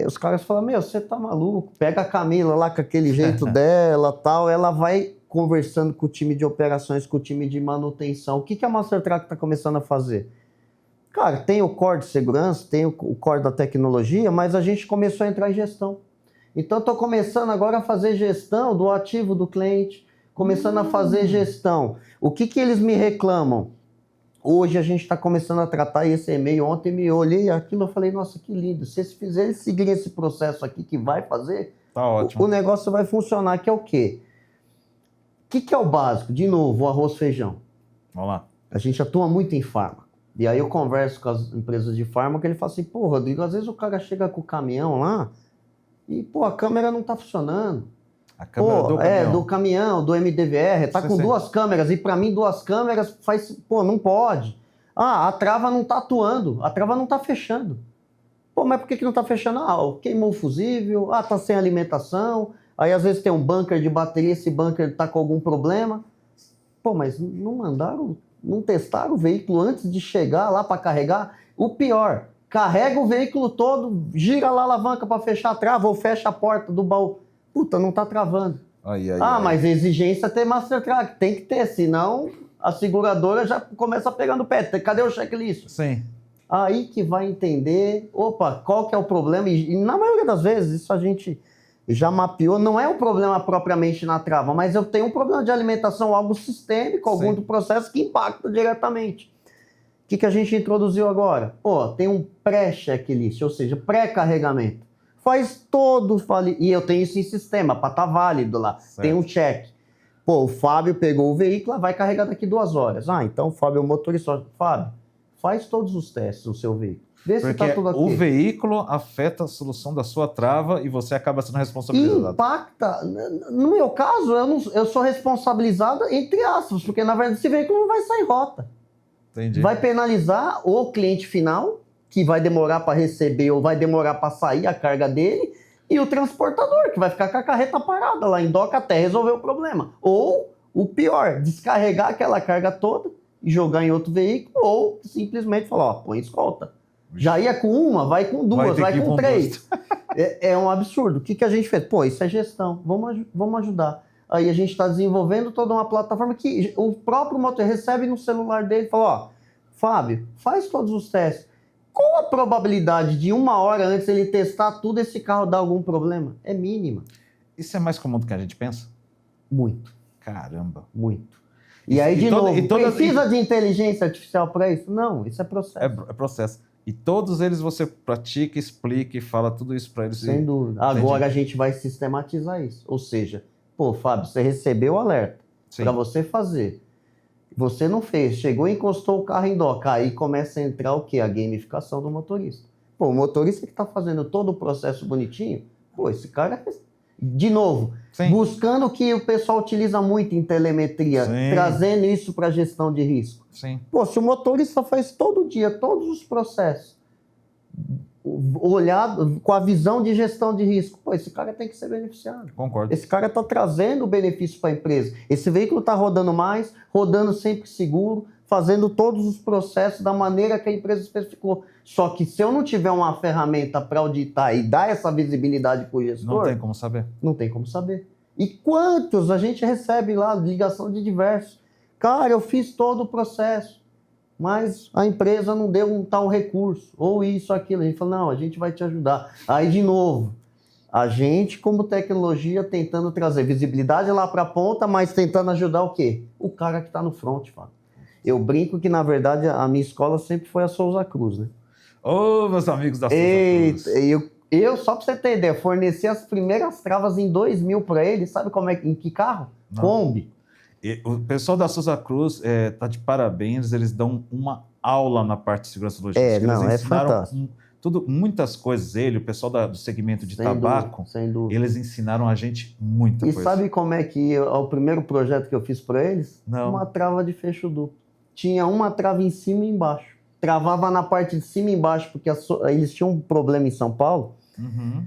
Speaker 2: os caras falam, meu, você tá maluco, pega a Camila lá com aquele jeito dela, tal, ela vai conversando com o time de operações, com o time de manutenção. O que a Mastertrack está começando a fazer? Cara, tem o core de segurança, tem o core da tecnologia, mas a gente começou a entrar em gestão. Então, estou começando agora a fazer gestão do ativo do cliente, começando a fazer gestão. O que eles me reclamam? Hoje a gente está começando a tratar esse e-mail. Ontem me olhei aquilo e falei, nossa, que lindo. Se eles seguirem esse processo aqui que vai fazer,
Speaker 1: tá ótimo.
Speaker 2: O negócio vai funcionar, que é o quê? O que é o básico? De novo, o arroz e feijão.
Speaker 1: Vamos lá.
Speaker 2: A gente atua muito em farma. E aí eu converso com as empresas de farma que ele fala assim, pô, Rodrigo, às vezes o cara chega com o caminhão lá e, pô, a câmera não tá funcionando.
Speaker 1: A câmera do caminhão.
Speaker 2: Do caminhão, do MDVR, tá com duas câmeras, e para mim 2 câmeras faz, pô, não pode. Ah, a trava não tá atuando, a trava não tá fechando. Pô, mas por que não tá fechando? Ah, queimou o fusível, tá sem alimentação, aí às vezes tem um bunker de bateria, esse bunker tá com algum problema. Pô, mas não mandaram, não testaram o veículo antes de chegar lá para carregar? O pior, carrega o veículo todo, gira lá a alavanca para fechar a trava ou fecha a porta do baú. Puta, não tá travando. Mas a exigência é ter Mastertrack, tem que ter, senão a seguradora já começa pegando o pé. Cadê o checklist?
Speaker 1: Sim.
Speaker 2: Aí que vai entender, qual que é o problema, e na maioria das vezes isso a gente já mapeou, não é um problema propriamente na trava, mas eu tenho um problema de alimentação, algo sistêmico, algum do processo que impacta diretamente. O que a gente introduziu agora? Tem um pré-checklist, ou seja, pré-carregamento. Faz todo, e eu tenho isso em sistema, para estar válido lá, certo. Tem um check. O Fábio pegou o veículo, vai carregar daqui 2 horas. Então o Fábio é o motorista. Fábio, faz todos os testes no seu veículo. Vê se tá tudo aqui.
Speaker 1: O veículo afeta a solução da sua trava e você acaba sendo responsabilizado.
Speaker 2: Impacta. No meu caso, eu sou responsabilizado entre aspas, porque na verdade esse veículo não vai sair rota.
Speaker 1: Entendi.
Speaker 2: Vai penalizar o cliente final, que vai demorar para receber ou vai demorar para sair a carga dele, e o transportador, que vai ficar com a carreta parada lá em doca até resolver o problema. Ou, o pior, descarregar aquela carga toda e jogar em outro veículo, ou simplesmente falar, põe escolta. Já ia com uma, vai com 2, vai com 3. É um absurdo. O que a gente fez? Isso é gestão, vamos ajudar. Aí a gente está desenvolvendo toda uma plataforma que o próprio motor recebe no celular dele e fala, Fábio, faz todos os testes. Qual a probabilidade de 1 hora antes ele testar tudo, esse carro dar algum problema? É mínima.
Speaker 1: Isso é mais comum do que a gente pensa?
Speaker 2: Muito.
Speaker 1: Caramba.
Speaker 2: Muito. E aí, de novo, precisa de inteligência artificial para isso? Não, isso é processo.
Speaker 1: É processo. E todos eles você pratica, explica e fala tudo isso para eles.
Speaker 2: Sem dúvida. Agora a gente vai sistematizar isso. Ou seja, Fábio, você recebeu o alerta para você fazer. Você não fez, chegou e encostou o carro em doca. Aí começa a entrar o quê? A gamificação do motorista. O motorista que está fazendo todo o processo bonitinho, esse cara, de novo, buscando o que o pessoal utiliza muito em telemetria, trazendo isso para a gestão de risco.
Speaker 1: Sim.
Speaker 2: Se o motorista faz todo dia, todos os processos, olhado com a visão de gestão de risco, esse cara tem que ser beneficiado.
Speaker 1: Concordo.
Speaker 2: Esse cara está trazendo benefício para a empresa. Esse veículo está rodando mais, rodando sempre seguro, fazendo todos os processos da maneira que a empresa especificou. Só que se eu não tiver uma ferramenta para auditar e dar essa visibilidade para o gestor...
Speaker 1: Não tem como saber.
Speaker 2: Não tem como saber. E quantos a gente recebe lá, ligação de diversos? Cara, eu fiz todo o processo, mas a empresa não deu um tal recurso, ou isso, aquilo. A gente fala, não, a gente vai te ajudar. Aí, de novo, a gente, como tecnologia, tentando trazer visibilidade lá para a ponta, mas tentando ajudar o quê? O cara que está no front, Fábio. Eu brinco que, na verdade, a minha escola sempre foi a Souza Cruz, né?
Speaker 1: Meus amigos da Souza Cruz.
Speaker 2: Eu, só para você ter ideia, forneci as primeiras travas em 2000 para ele, sabe em que carro? Não. Kombi.
Speaker 1: O pessoal da Souza Cruz tá de parabéns, eles dão uma aula na parte de segurança logística.
Speaker 2: É fantástico.
Speaker 1: muitas coisas. O pessoal do segmento de
Speaker 2: Sem
Speaker 1: tabaco,
Speaker 2: dúvida, sem dúvida.
Speaker 1: eles ensinaram a gente muita coisa.
Speaker 2: E sabe como é que o primeiro projeto que eu fiz para eles?
Speaker 1: Não.
Speaker 2: Uma trava de fecho duplo. Tinha uma trava em cima e embaixo. Travava na parte de cima e embaixo, porque eles tinham um problema em São Paulo.
Speaker 1: Uhum.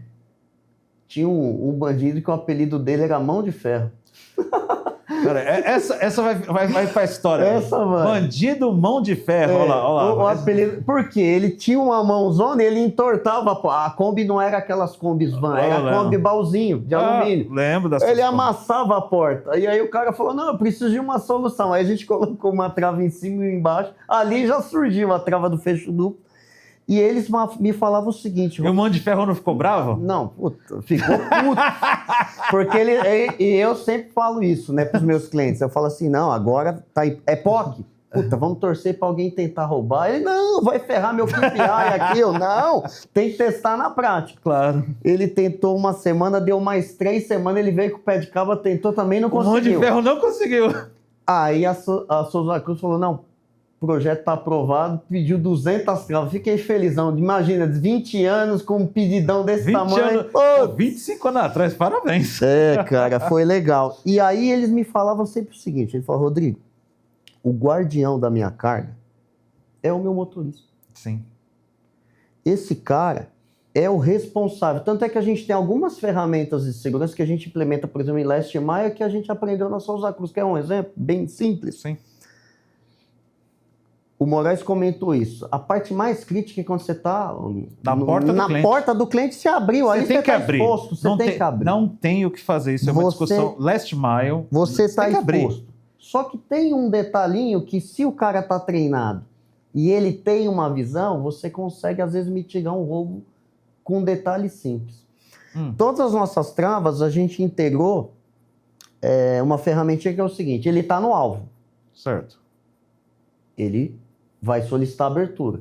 Speaker 2: Tinha um bandido que o apelido dele era Mão de Ferro.
Speaker 1: Cara, essa vai pra história.
Speaker 2: Essa vai.
Speaker 1: Bandido Mão de Ferro, olha lá.
Speaker 2: O apelido, porque ele tinha uma mãozona e ele entortava. A Kombi não era aquelas Kombis van, era a Kombi baúzinho de alumínio.
Speaker 1: Lembro das
Speaker 2: Ele amassava a porta. E aí o cara falou, não, eu preciso de uma solução. Aí a gente colocou uma trava em cima e embaixo. Ali já surgiu a trava do fecho duplo. E eles me falavam o seguinte...
Speaker 1: E o Mão de Ferro não ficou bravo?
Speaker 2: Não, puta, ficou puto. Porque e eu sempre falo isso, né, pros meus clientes. Eu falo assim, não, agora é POC. Puta, vamos torcer para alguém tentar roubar. Ele, não, vai ferrar meu KPI aqui. Eu, não, tem que testar na prática.
Speaker 1: Claro.
Speaker 2: Ele tentou uma semana, deu mais 3 semanas, ele veio com o pé de cabra, tentou também, não conseguiu.
Speaker 1: O Mão de Ferro não conseguiu.
Speaker 2: Aí a Souza Cruz falou, não, o projeto está aprovado, pediu 200 travas. Fiquei felizão. Imagina, 20 anos com um pedidão desse tamanho.
Speaker 1: 25 anos atrás, parabéns.
Speaker 2: Cara, foi legal. E aí eles me falavam sempre o seguinte, ele falou, Rodrigo, o guardião da minha carga é o meu motorista.
Speaker 1: Sim.
Speaker 2: Esse cara é o responsável. Tanto é que a gente tem algumas ferramentas de segurança que a gente implementa, por exemplo, em Last Mile, que a gente aprendeu na Souza Cruz, que é um exemplo bem simples.
Speaker 1: Sim.
Speaker 2: O Moraes comentou isso. A parte mais crítica é quando você está
Speaker 1: na
Speaker 2: porta do cliente, você abriu. Aí você está exposto, você tem que abrir.
Speaker 1: Não tem o que fazer. Isso é uma discussão last mile.
Speaker 2: Você está exposto. Só que tem um detalhinho que se o cara está treinado e ele tem uma visão, você consegue às vezes mitigar um roubo com um detalhe simples. Todas as nossas travas a gente integrou uma ferramentinha que é o seguinte, ele está no alvo.
Speaker 1: Certo.
Speaker 2: Ele vai solicitar abertura.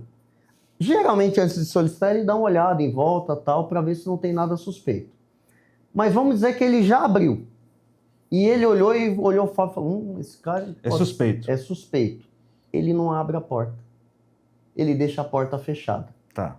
Speaker 2: Geralmente, antes de solicitar, ele dá uma olhada em volta, tal, para ver se não tem nada suspeito. Mas vamos dizer que ele já abriu. E ele olhou e falou, esse cara...
Speaker 1: É suspeito.
Speaker 2: É suspeito. Ele não abre a porta. Ele deixa a porta fechada.
Speaker 1: Tá.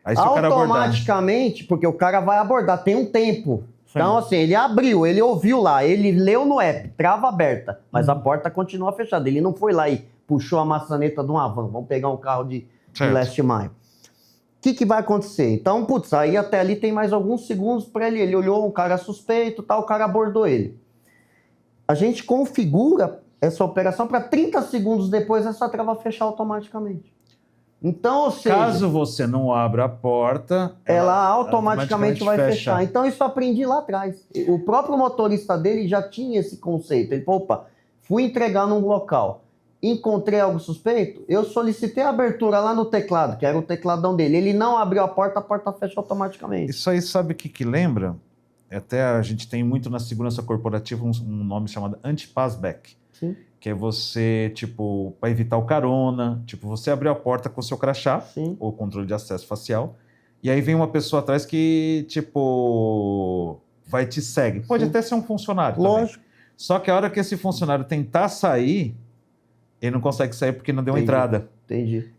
Speaker 1: Aí se o cara abordar...
Speaker 2: Automaticamente, porque o cara vai abordar, tem um tempo. Sim. Então, assim, ele abriu, ele ouviu lá, ele leu no app, trava aberta, mas a porta continua fechada. Ele não foi lá e puxou a maçaneta de uma van, vamos pegar um carro de last mile. O que vai acontecer? Então, putz, aí até ali tem mais alguns segundos para ele olhou um cara suspeito, tal, o cara abordou ele. A gente configura essa operação para 30 segundos depois essa trava fechar automaticamente. Então, ou seja...
Speaker 1: Caso você não abra a porta...
Speaker 2: Ela automaticamente vai fechar. Então, isso eu aprendi lá atrás. O próprio motorista dele já tinha esse conceito. Ele falou, opa, fui entregar num local, encontrei algo suspeito, eu solicitei a abertura lá no teclado, que era o tecladão dele. Ele não abriu a porta fecha automaticamente.
Speaker 1: Isso aí sabe o que lembra? Até a gente tem muito na segurança corporativa um nome chamado anti-passback.
Speaker 2: Sim.
Speaker 1: Que é você, tipo, para evitar o carona, tipo, você abriu a porta com o seu crachá,
Speaker 2: Sim.
Speaker 1: ou controle de acesso facial, e aí vem uma pessoa atrás que, tipo, vai te segue. Pode até ser um funcionário
Speaker 2: Lógico.
Speaker 1: também. Só que a hora que esse funcionário tentar sair, ele não consegue sair porque não deu entrada.
Speaker 2: Entendi.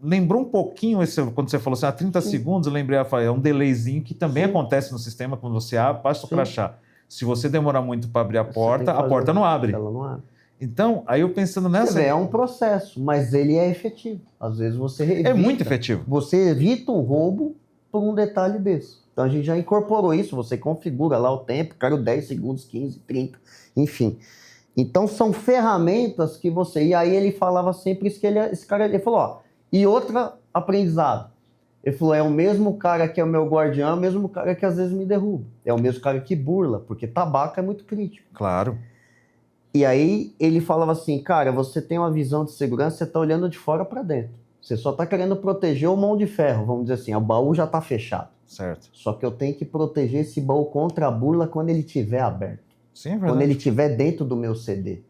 Speaker 1: Lembrou um pouquinho, quando você falou assim, 30 segundos, eu lembrei, é um delayzinho que também acontece no sistema quando você passa o crachá. Se você demorar muito para abrir a porta não abre.
Speaker 2: Ela não abre.
Speaker 1: Então, aí eu pensando nessa...
Speaker 2: É um processo, mas ele é efetivo. Às vezes você evita.
Speaker 1: É muito efetivo.
Speaker 2: Você evita um roubo por um detalhe desse. Então a gente já incorporou isso, você configura lá o tempo, quero 10 segundos, 15, 30, enfim. Então são ferramentas que você... E aí ele falava sempre isso, que esse cara... Ele falou, ó, e outra aprendizado. Ele falou, é o mesmo cara que é o meu guardião, é o mesmo cara que às vezes me derruba. É o mesmo cara que burla, porque tabaco é muito crítico.
Speaker 1: Claro.
Speaker 2: E aí ele falava assim, cara, você tem uma visão de segurança, você está olhando de fora para dentro. Você só está querendo proteger o mão de ferro, vamos dizer assim, o baú já está fechado.
Speaker 1: Certo.
Speaker 2: Só que eu tenho que proteger esse baú contra a burla quando ele estiver aberto.
Speaker 1: Sim, é verdade.
Speaker 2: Quando ele estiver dentro do meu CD.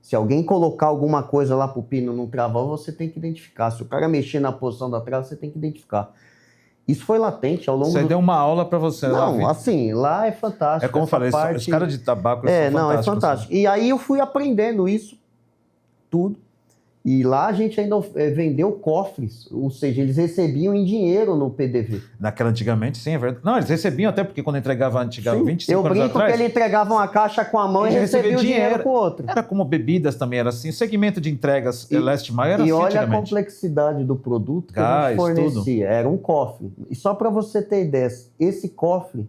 Speaker 2: Se alguém colocar alguma coisa lá pro pino não travar, você tem que identificar. Se o cara mexer na posição da trava, você tem que identificar. Isso foi latente ao longo
Speaker 1: Você deu uma aula para você.
Speaker 2: Não, assim, lá é fantástico.
Speaker 1: É como eu falei, os caras de tabaco são fantásticos.
Speaker 2: É fantástico. E aí eu fui aprendendo isso tudo. E lá a gente ainda vendeu cofres, ou seja, eles recebiam em dinheiro no PDV.
Speaker 1: Naquela antigamente, sim, é verdade. Não, eles recebiam até porque quando entregava antigamente, 25 anos atrás...
Speaker 2: Eu brinco que ele entregava uma caixa com a mão e recebia o dinheiro com o outro.
Speaker 1: Era como bebidas também, era assim. O segmento de entregas Last Mile era assim
Speaker 2: olha a complexidade do produto que a gente fornecia. Tudo. Era um cofre. E só para você ter ideia, esse cofre,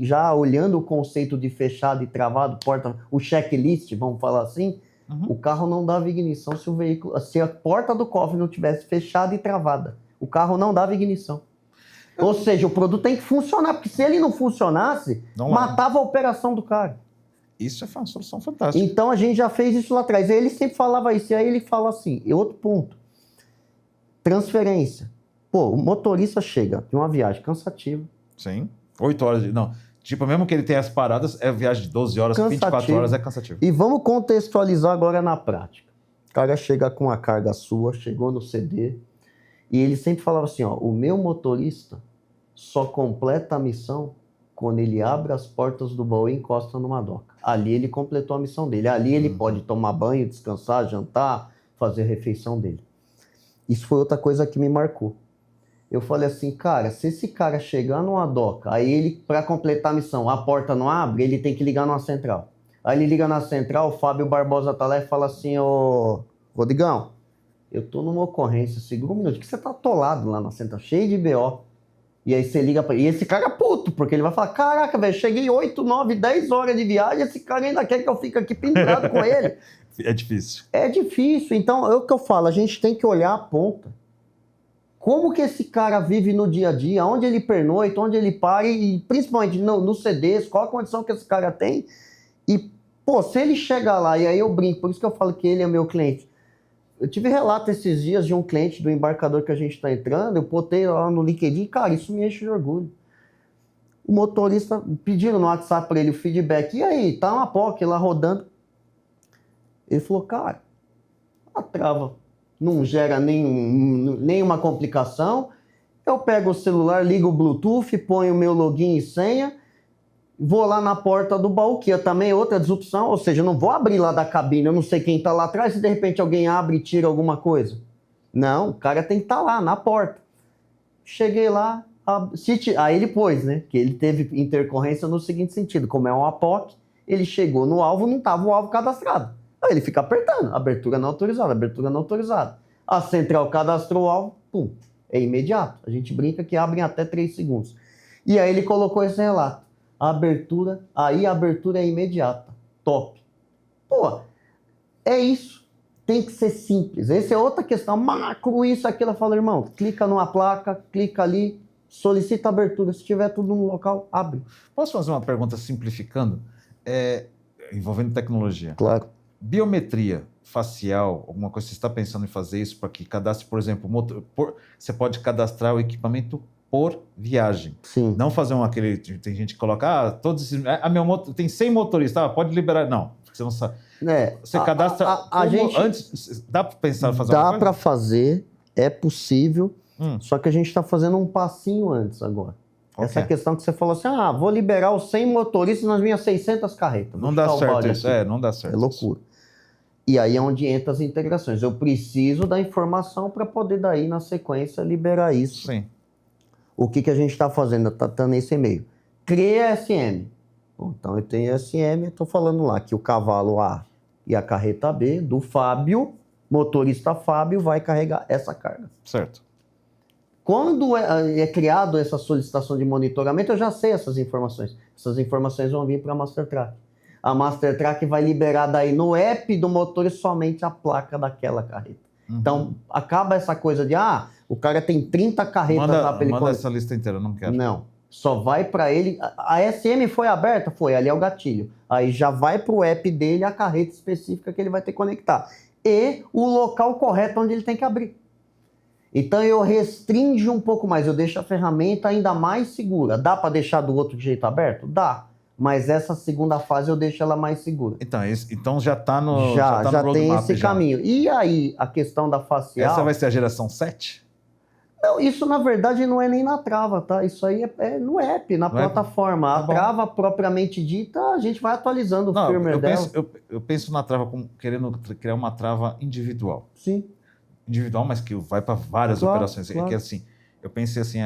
Speaker 2: já olhando o conceito de fechado e travado, porta, o checklist, vamos falar assim... O carro não dava ignição se a porta do cofre não tivesse fechada e travada. O carro não dava ignição. Ou seja, o produto tem que funcionar, porque se ele não funcionasse, matava a operação do cara.
Speaker 1: Isso é uma solução fantástica.
Speaker 2: Então a gente já fez isso lá atrás. Ele sempre falava isso, e aí ele fala assim, e outro ponto, transferência. Pô, o motorista chega de uma viagem cansativa.
Speaker 1: Sim, 8 horas de... Não... Tipo, mesmo que ele tenha as paradas, é viagem de 12 horas, cansativo. 24 horas, é cansativo.
Speaker 2: E vamos contextualizar agora na prática. O cara chega com a carga sua, chegou no CD, e ele sempre falava assim, ó, o meu motorista só completa a missão quando ele abre as portas do baú e encosta numa doca. Ali ele completou a missão dele. Ali ele pode tomar banho, descansar, jantar, fazer a refeição dele. Isso foi outra coisa que me marcou. Eu falei assim, cara, se esse cara chegar numa doca, aí ele, para completar a missão, a porta não abre, ele tem que ligar numa central. Aí ele liga na central, o Fábio Barbosa tá lá e fala assim, ô, Rodrigão, eu tô numa ocorrência, segura um minuto, que você tá atolado lá na central, cheio de BO. E aí você liga pra ele, e esse cara é puto, porque ele vai falar, caraca, velho, cheguei 8, 9, 10 horas de viagem, esse cara ainda quer que eu fique aqui pendurado com ele.
Speaker 1: É difícil.
Speaker 2: É difícil, então é o que eu falo, a gente tem que olhar a ponta. Como que esse cara vive no dia a dia, onde ele pernoita, onde ele para, e principalmente nos CDs, qual a condição que esse cara tem. E, pô, se ele chegar lá, e aí eu brinco, por isso que eu falo que ele é meu cliente. Eu tive relato esses dias de um cliente do embarcador que a gente está entrando, eu botei lá no LinkedIn, cara, isso me enche de orgulho. O motorista pedindo no WhatsApp para ele o feedback, e aí, tá uma POC lá rodando. Ele falou, cara, a trava não gera nenhuma complicação, eu pego o celular, ligo o Bluetooth, ponho o meu login e senha, vou lá na porta do baú, que é também outra desopção, ou seja, eu não vou abrir lá da cabine, eu não sei quem está lá atrás, se de repente alguém abre e tira alguma coisa. Não, o cara tem que estar lá, na porta. Cheguei lá, aí ele pôs, né, que ele teve intercorrência no seguinte sentido, como é um APOC, ele chegou no alvo, não estava o alvo cadastrado. Aí ele fica apertando, abertura não autorizada, abertura não autorizada. A central cadastrou o alvo, pum, é imediato. A gente brinca que abrem até 3 segundos. E aí ele colocou esse relato. A abertura é imediata. Top. Pô, é isso. Tem que ser simples. Essa é outra questão. Macro, isso, aquilo. Eu falo, irmão, clica numa placa, clica ali, solicita a abertura. Se tiver tudo no local, abre.
Speaker 1: Posso fazer uma pergunta simplificando? Envolvendo tecnologia.
Speaker 2: Claro.
Speaker 1: Biometria facial, alguma coisa, você está pensando em fazer isso para que cadastre, por exemplo, você pode cadastrar o equipamento por viagem.
Speaker 2: Sim.
Speaker 1: Não fazer tem gente que coloca, todos esses, minha moto tem 100 motoristas, pode liberar. Não, você não sabe. Você cadastra antes, dá para pensar em fazer alguma coisa?
Speaker 2: Dá para fazer, é possível, só que a gente está fazendo um passinho antes agora. Essa questão que você falou assim, vou liberar os 100 motoristas nas minhas 600 carretas.
Speaker 1: Não dá certo isso, não dá certo.
Speaker 2: É loucura. E aí é onde entra as integrações. Eu preciso da informação para poder daí, na sequência, liberar isso.
Speaker 1: Sim.
Speaker 2: O que a gente está fazendo? Está nesse e-mail. Cria SM. Então eu tenho SM, estou falando lá que o cavalo A e a carreta B do Fábio, motorista Fábio, vai carregar essa carga.
Speaker 1: Certo.
Speaker 2: Quando é criado essa solicitação de monitoramento, eu já sei essas informações. Essas informações vão vir para a Mastertrack. A Mastertrack vai liberar daí no app do motor somente a placa daquela carreta. Então, acaba essa coisa de, o cara tem 30 carretas lá para ele...
Speaker 1: Manda essa lista inteira, não quero.
Speaker 2: Não, só vai para ele... A SM foi aberta? Foi, ali é o gatilho. Aí já vai para o app dele a carreta específica que ele vai ter que conectar. E o local correto onde ele tem que abrir. Então eu restringo um pouco mais, eu deixo a ferramenta ainda mais segura. Dá para deixar do outro jeito aberto? Dá. Mas essa segunda fase eu deixo ela mais segura.
Speaker 1: Então já está no
Speaker 2: Já tem esse caminho. E aí, a questão da facial...
Speaker 1: Essa vai ser a geração 7?
Speaker 2: Não, isso na verdade não é nem na trava, tá? Isso aí é no app, na plataforma. A trava propriamente dita, a gente vai atualizando o firmware dela.
Speaker 1: Eu penso na trava como querendo criar uma trava individual.
Speaker 2: Sim.
Speaker 1: individual, mas que vai para várias operações. Claro. É que assim, eu pensei assim,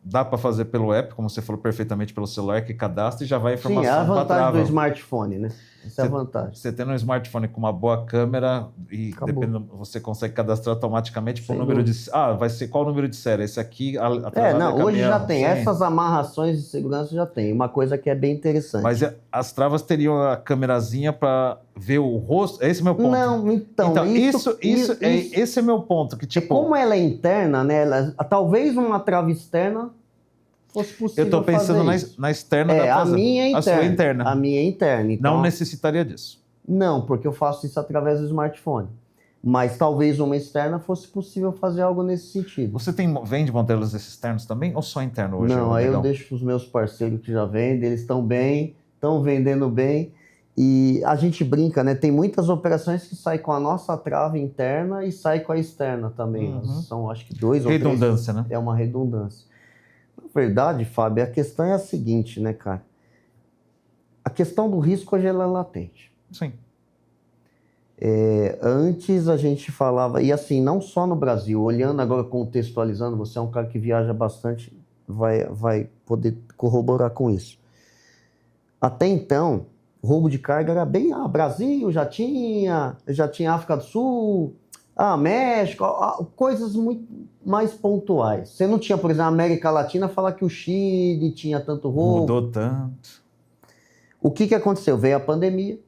Speaker 1: dá para fazer pelo app, como você falou perfeitamente, pelo celular, que cadastra e já vai a informação.
Speaker 2: Sim, é a vantagem do smartphone, né? Essa é a vantagem.
Speaker 1: Você tendo um smartphone com uma boa câmera e dependendo, você consegue cadastrar automaticamente por número de... vai ser qual o número de série? Esse aqui...
Speaker 2: hoje já tem. Essas amarrações de segurança já tem. Uma coisa que é bem interessante.
Speaker 1: Mas as travas teriam a câmerazinha para ver o rosto? Esse é o meu ponto.
Speaker 2: Não, então
Speaker 1: esse é meu ponto. Que, tipo,
Speaker 2: como ela é interna, né? Talvez uma trava externa fosse possível.
Speaker 1: Eu estou pensando na externa da casa.
Speaker 2: A minha é interna.
Speaker 1: A sua é interna.
Speaker 2: A minha é interna. Então,
Speaker 1: não necessitaria disso.
Speaker 2: Não, porque eu faço isso através do smartphone. Mas talvez uma externa fosse possível fazer algo nesse sentido.
Speaker 1: Você vende modelos externos também ou só interno hoje?
Speaker 2: Não, aí eu deixo para os meus parceiros que já vendem, eles estão bem, estão vendendo bem. E a gente brinca, né? Tem muitas operações que saem com a nossa trava interna e saem com a externa também. São acho que 2 ou 3.
Speaker 1: Redundância, né?
Speaker 2: É uma redundância. Na verdade, Fábio, a questão é a seguinte, né, cara? A questão do risco hoje ela é latente.
Speaker 1: Sim.
Speaker 2: Antes a gente falava, e assim, não só no Brasil, olhando agora, contextualizando, você é um cara que viaja bastante, vai poder corroborar com isso. Até então, roubo de carga era bem, Brasil já tinha África do Sul, México, coisas muito mais pontuais. Você não tinha, por exemplo, a América Latina falar que o Chile tinha tanto roubo.
Speaker 1: Mudou tanto.
Speaker 2: O que aconteceu? Veio a pandemia.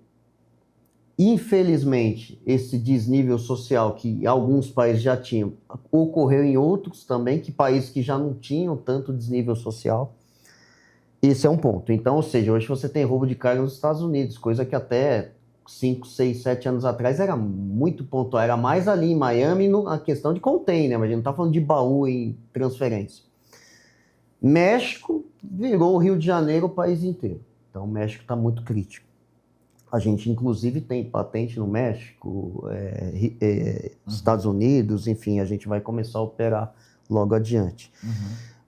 Speaker 2: Infelizmente, esse desnível social que alguns países já tinham, ocorreu em outros também, países que já não tinham tanto desnível social. Esse é um ponto. Então, ou seja, hoje você tem roubo de carga nos Estados Unidos, coisa que até 5, 6, 7 anos atrás era muito pontual. Era mais ali em Miami na questão de container, mas a gente não está falando de baú em transferência. México virou o Rio de Janeiro o país inteiro. Então, o México está muito crítico. A gente, inclusive, tem patente no México, Estados Unidos, enfim, a gente vai começar a operar logo adiante.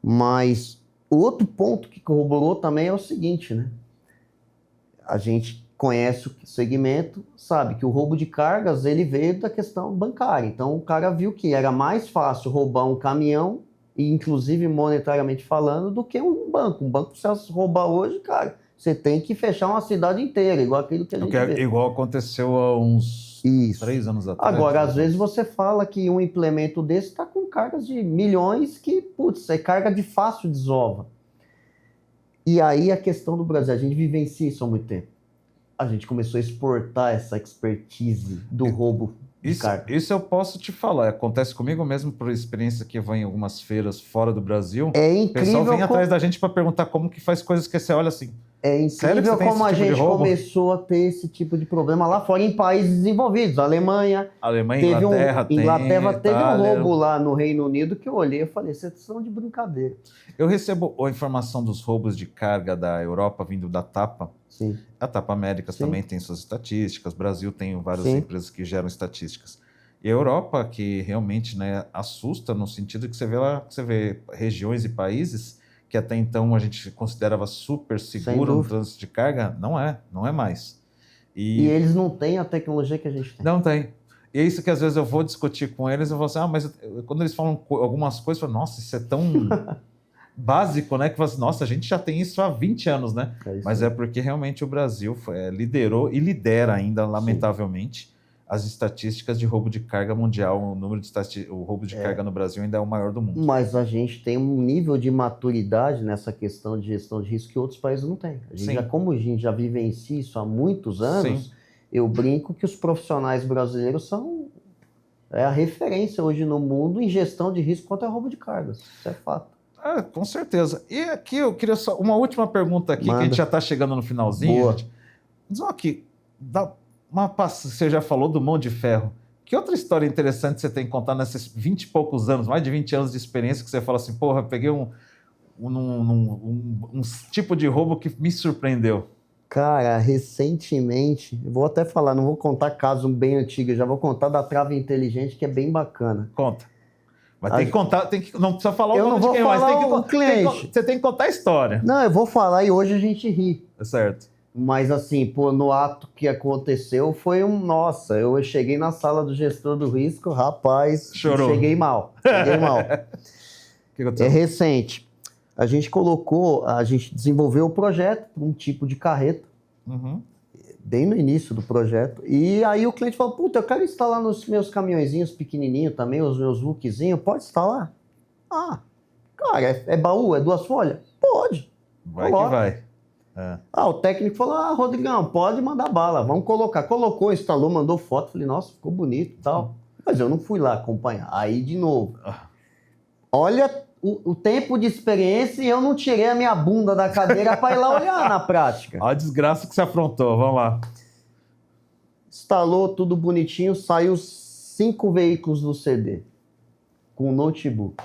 Speaker 2: Mas outro ponto que corroborou também é o seguinte, né? A gente conhece o segmento, sabe que o roubo de cargas ele veio da questão bancária. Então, o cara viu que era mais fácil roubar um caminhão, e inclusive monetariamente falando, do que um banco. Um banco, se você roubar hoje, cara... Você tem que fechar uma cidade inteira, igual aquilo que a gente vê.
Speaker 1: Igual aconteceu há uns 3 anos atrás.
Speaker 2: Agora, às vezes você fala que um implemento desse está com cargas de milhões que, é carga de fácil desova. E aí a questão do Brasil, a gente vivencia isso há muito tempo. A gente começou a exportar essa expertise do roubo de carga.
Speaker 1: Isso eu posso te falar. Acontece comigo mesmo por experiência que eu vou em algumas feiras fora do Brasil.
Speaker 2: É incrível.
Speaker 1: O pessoal vem atrás da gente para perguntar como que faz coisas que você olha assim.
Speaker 2: É incrível como a gente começou a ter esse tipo de problema lá fora em países desenvolvidos. Alemanha, Inglaterra teve um roubo lá no Reino Unido que eu olhei e falei, vocês estão de brincadeira.
Speaker 1: Eu recebo a informação dos roubos de carga da Europa vindo da TAPA.
Speaker 2: Sim.
Speaker 1: A TAPA Américas também tem suas estatísticas. O Brasil tem várias empresas que geram estatísticas. E a Europa, que realmente, né, assusta no sentido que você vê regiões e países que até então a gente considerava super seguro no trânsito de carga, não é mais.
Speaker 2: E eles não têm a tecnologia que a gente tem.
Speaker 1: Não tem. E é isso que às vezes eu vou discutir com eles, eu vou assim, mas quando eles falam algumas coisas, eu falo, nossa, isso é tão básico, né? Que eu falo assim, nossa, a gente já tem isso há 20 anos, né? Mas é porque realmente o Brasil liderou e lidera ainda, lamentavelmente, as estatísticas de roubo de carga mundial. O roubo de carga no Brasil ainda é o maior do mundo.
Speaker 2: Mas a gente tem um nível de maturidade nessa questão de gestão de risco que outros países não têm. Como a gente já vivencia isso há muitos anos, eu brinco que os profissionais brasileiros são a referência hoje no mundo em gestão de risco contra roubo de cargas. Isso é fato.
Speaker 1: Com certeza. E aqui eu queria só uma última pergunta aqui, que a gente já está chegando no finalzinho. Diz aqui, você já falou do Mão de Ferro. Que outra história interessante você tem que contar nesses 20 e poucos anos, mais de 20 anos de experiência, que você fala assim, porra, peguei um tipo de roubo que me surpreendeu?
Speaker 2: Cara, recentemente, eu vou até falar, não vou contar caso bem antigo, já vou contar da trava inteligente, que é bem bacana.
Speaker 1: Conta. Mas tem que contar, não precisa falar o nome de quem, mas
Speaker 2: cliente.
Speaker 1: Você tem que contar a história.
Speaker 2: Não, eu vou falar e hoje a gente ri.
Speaker 1: É certo.
Speaker 2: Mas assim, pô, no ato que aconteceu foi nossa, eu cheguei na sala do gestor do risco, rapaz,
Speaker 1: chorou.
Speaker 2: Cheguei mal.
Speaker 1: Que aconteceu?
Speaker 2: É recente. A gente desenvolveu o projeto para um tipo de carreta, bem no início do projeto, e aí o cliente falou, puta, eu quero instalar nos meus caminhõezinhos pequenininhos também, os meus Vuczinhos, pode instalar? Ah, cara, é baú, é 2 folhas? Pode.
Speaker 1: Vai que vai.
Speaker 2: O técnico falou, Rodrigão, pode mandar bala, vamos colocar. Colocou, instalou, mandou foto, falei, nossa, ficou bonito e tal. Mas eu não fui lá acompanhar. Aí, de novo, olha o tempo de experiência e eu não tirei a minha bunda da cadeira para ir lá olhar na prática.
Speaker 1: Olha a desgraça que você afrontou, vamos lá.
Speaker 2: Instalou tudo bonitinho, saiu 5 veículos do CD, com notebook.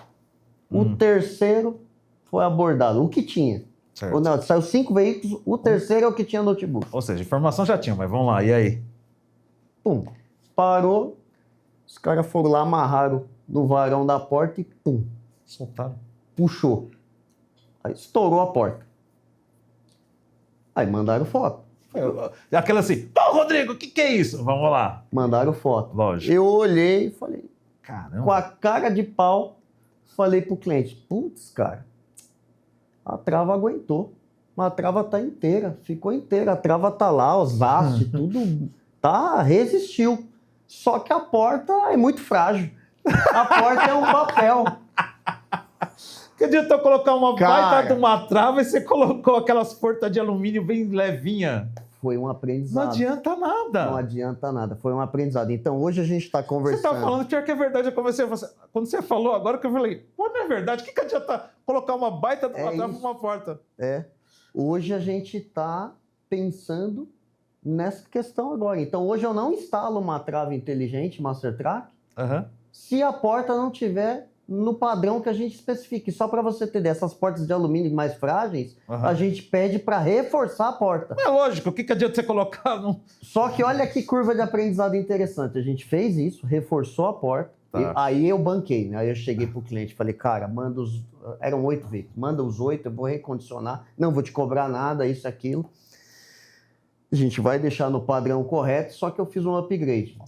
Speaker 2: O terceiro foi abordado, o que tinha.
Speaker 1: Certo.
Speaker 2: Não, saiu 5 veículos, o terceiro é o que tinha notebook.
Speaker 1: Ou seja, informação já tinha, mas vamos lá, e aí?
Speaker 2: Pum, parou, os caras foram lá, amarraram no varão da porta e pum.
Speaker 1: Soltaram.
Speaker 2: Puxou. Aí estourou a porta. Aí mandaram foto.
Speaker 1: Aquela assim, Rodrigo, o que é isso? Vamos lá.
Speaker 2: Mandaram foto.
Speaker 1: Lógico.
Speaker 2: Eu olhei e falei,
Speaker 1: caramba.
Speaker 2: Com a cara de pau, falei pro cliente, putz, cara, a trava aguentou. Mas a trava tá inteira, ficou inteira. A trava tá lá, os hastes, tudo tá, resistiu. Só que a porta é muito frágil. A porta é um papel.
Speaker 1: Que adiantou colocar uma baita de uma trava e você colocou aquelas portas de alumínio bem levinha.
Speaker 2: Foi um aprendizado.
Speaker 1: Não adianta nada.
Speaker 2: Não adianta nada. Foi um aprendizado. Então, hoje a gente está conversando...
Speaker 1: Você está falando, pior que é verdade. Quando você falou agora que eu falei, pô, não é verdade? O que adianta colocar uma baita de uma trava numa porta?
Speaker 2: Hoje a gente está pensando nessa questão agora. Então, hoje eu não instalo uma trava inteligente, Master Track, se a porta não tiver no padrão que a gente especifique. Só para você ter dessas portas de alumínio mais frágeis, a gente pede para reforçar a porta.
Speaker 1: É lógico, o que adianta você colocar?
Speaker 2: Só que olha que curva de aprendizado interessante. A gente fez isso, reforçou a porta, aí eu banquei, né? Aí eu cheguei pro cliente e falei, cara, manda eram 8 veículos, manda os 8, eu vou recondicionar, não vou te cobrar nada, isso, aquilo. A gente vai deixar no padrão correto, só que eu fiz um upgrade.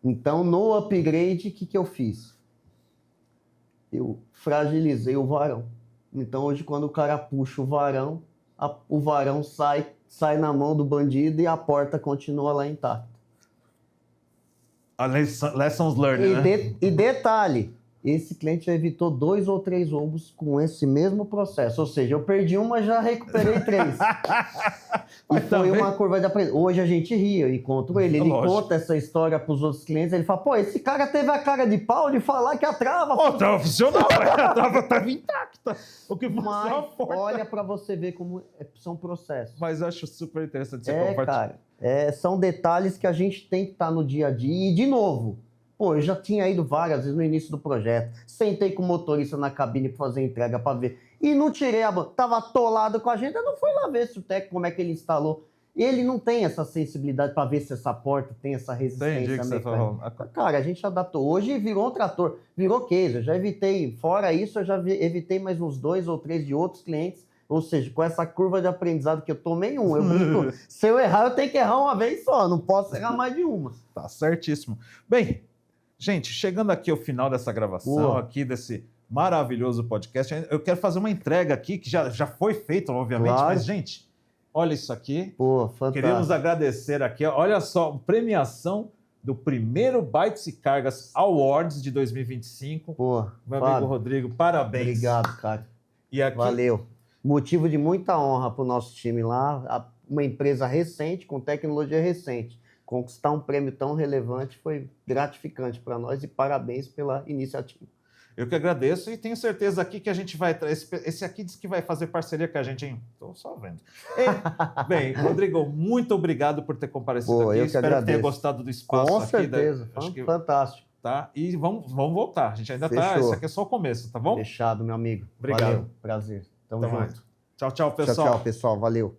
Speaker 2: Então, no upgrade, o que eu fiz? Eu fragilizei o varão. Então, hoje, quando o cara puxa o varão sai na mão do bandido e a porta continua lá intacta.
Speaker 1: Lessons learned, né?
Speaker 2: E detalhe, esse cliente já evitou 2 ou 3 roubos com esse mesmo processo. Ou seja, eu perdi uma, já recuperei 3. E foi uma curva de aprendizado. Hoje a gente ri, eu encontro ele conta essa história para os outros clientes, ele fala, pô, esse cara teve a cara de pau de falar que a trava...
Speaker 1: Trava funcionou, a trava estava intacta.
Speaker 2: Mas olha para você ver como são processos.
Speaker 1: Mas eu acho super interessante você compartilhar.
Speaker 2: Cara, são detalhes que a gente tem que estar no dia a dia. E, de novo, pô, eu já tinha ido várias vezes no início do projeto, sentei com o motorista na cabine para fazer entrega, para ver... E não tirei a banda. Tava atolado com a gente, eu não fui lá ver se o técnico, como é que ele instalou. Ele não tem essa sensibilidade para ver se essa porta tem essa resistência.
Speaker 1: Entendi que você falou.
Speaker 2: Cara, a gente adaptou. Hoje virou um trator, virou case. Eu já evitei, fora isso, eu já evitei mais uns 2 ou 3 de outros clientes. Ou seja, com essa curva de aprendizado que eu tomei eu brinco, se eu errar, eu tenho que errar uma vez só, não posso errar mais de uma.
Speaker 1: Tá certíssimo. Bem, gente, chegando aqui ao final dessa gravação, aqui desse maravilhoso podcast, eu quero fazer uma entrega aqui, que já foi feita, obviamente, mas, gente, olha isso aqui.
Speaker 2: Pô, fantástico.
Speaker 1: Queremos agradecer aqui, olha só, premiação do primeiro Bytes e Cargas Awards de 2025.
Speaker 2: Pô,
Speaker 1: meu amigo Rodrigo, parabéns.
Speaker 2: Obrigado, cara.
Speaker 1: E aqui...
Speaker 2: Valeu. Motivo de muita honra para o nosso time lá, uma empresa recente, com tecnologia recente. Conquistar um prêmio tão relevante foi gratificante para nós e parabéns pela iniciativa.
Speaker 1: Eu que agradeço e tenho certeza aqui que a gente vai... Esse aqui diz que vai fazer parceria com a gente, hein? Estou só vendo. Bem, Rodrigo, muito obrigado por ter comparecido aqui. Espero que tenha gostado do espaço.
Speaker 2: Com certeza, fantástico.
Speaker 1: Tá? E vamos voltar. A gente ainda está... Isso aqui é só o começo, tá bom?
Speaker 2: Fechado, meu amigo.
Speaker 1: Obrigado.
Speaker 2: Valeu, prazer. Tamo junto.
Speaker 1: Tchau, tchau, pessoal.
Speaker 2: Tchau, pessoal. Valeu.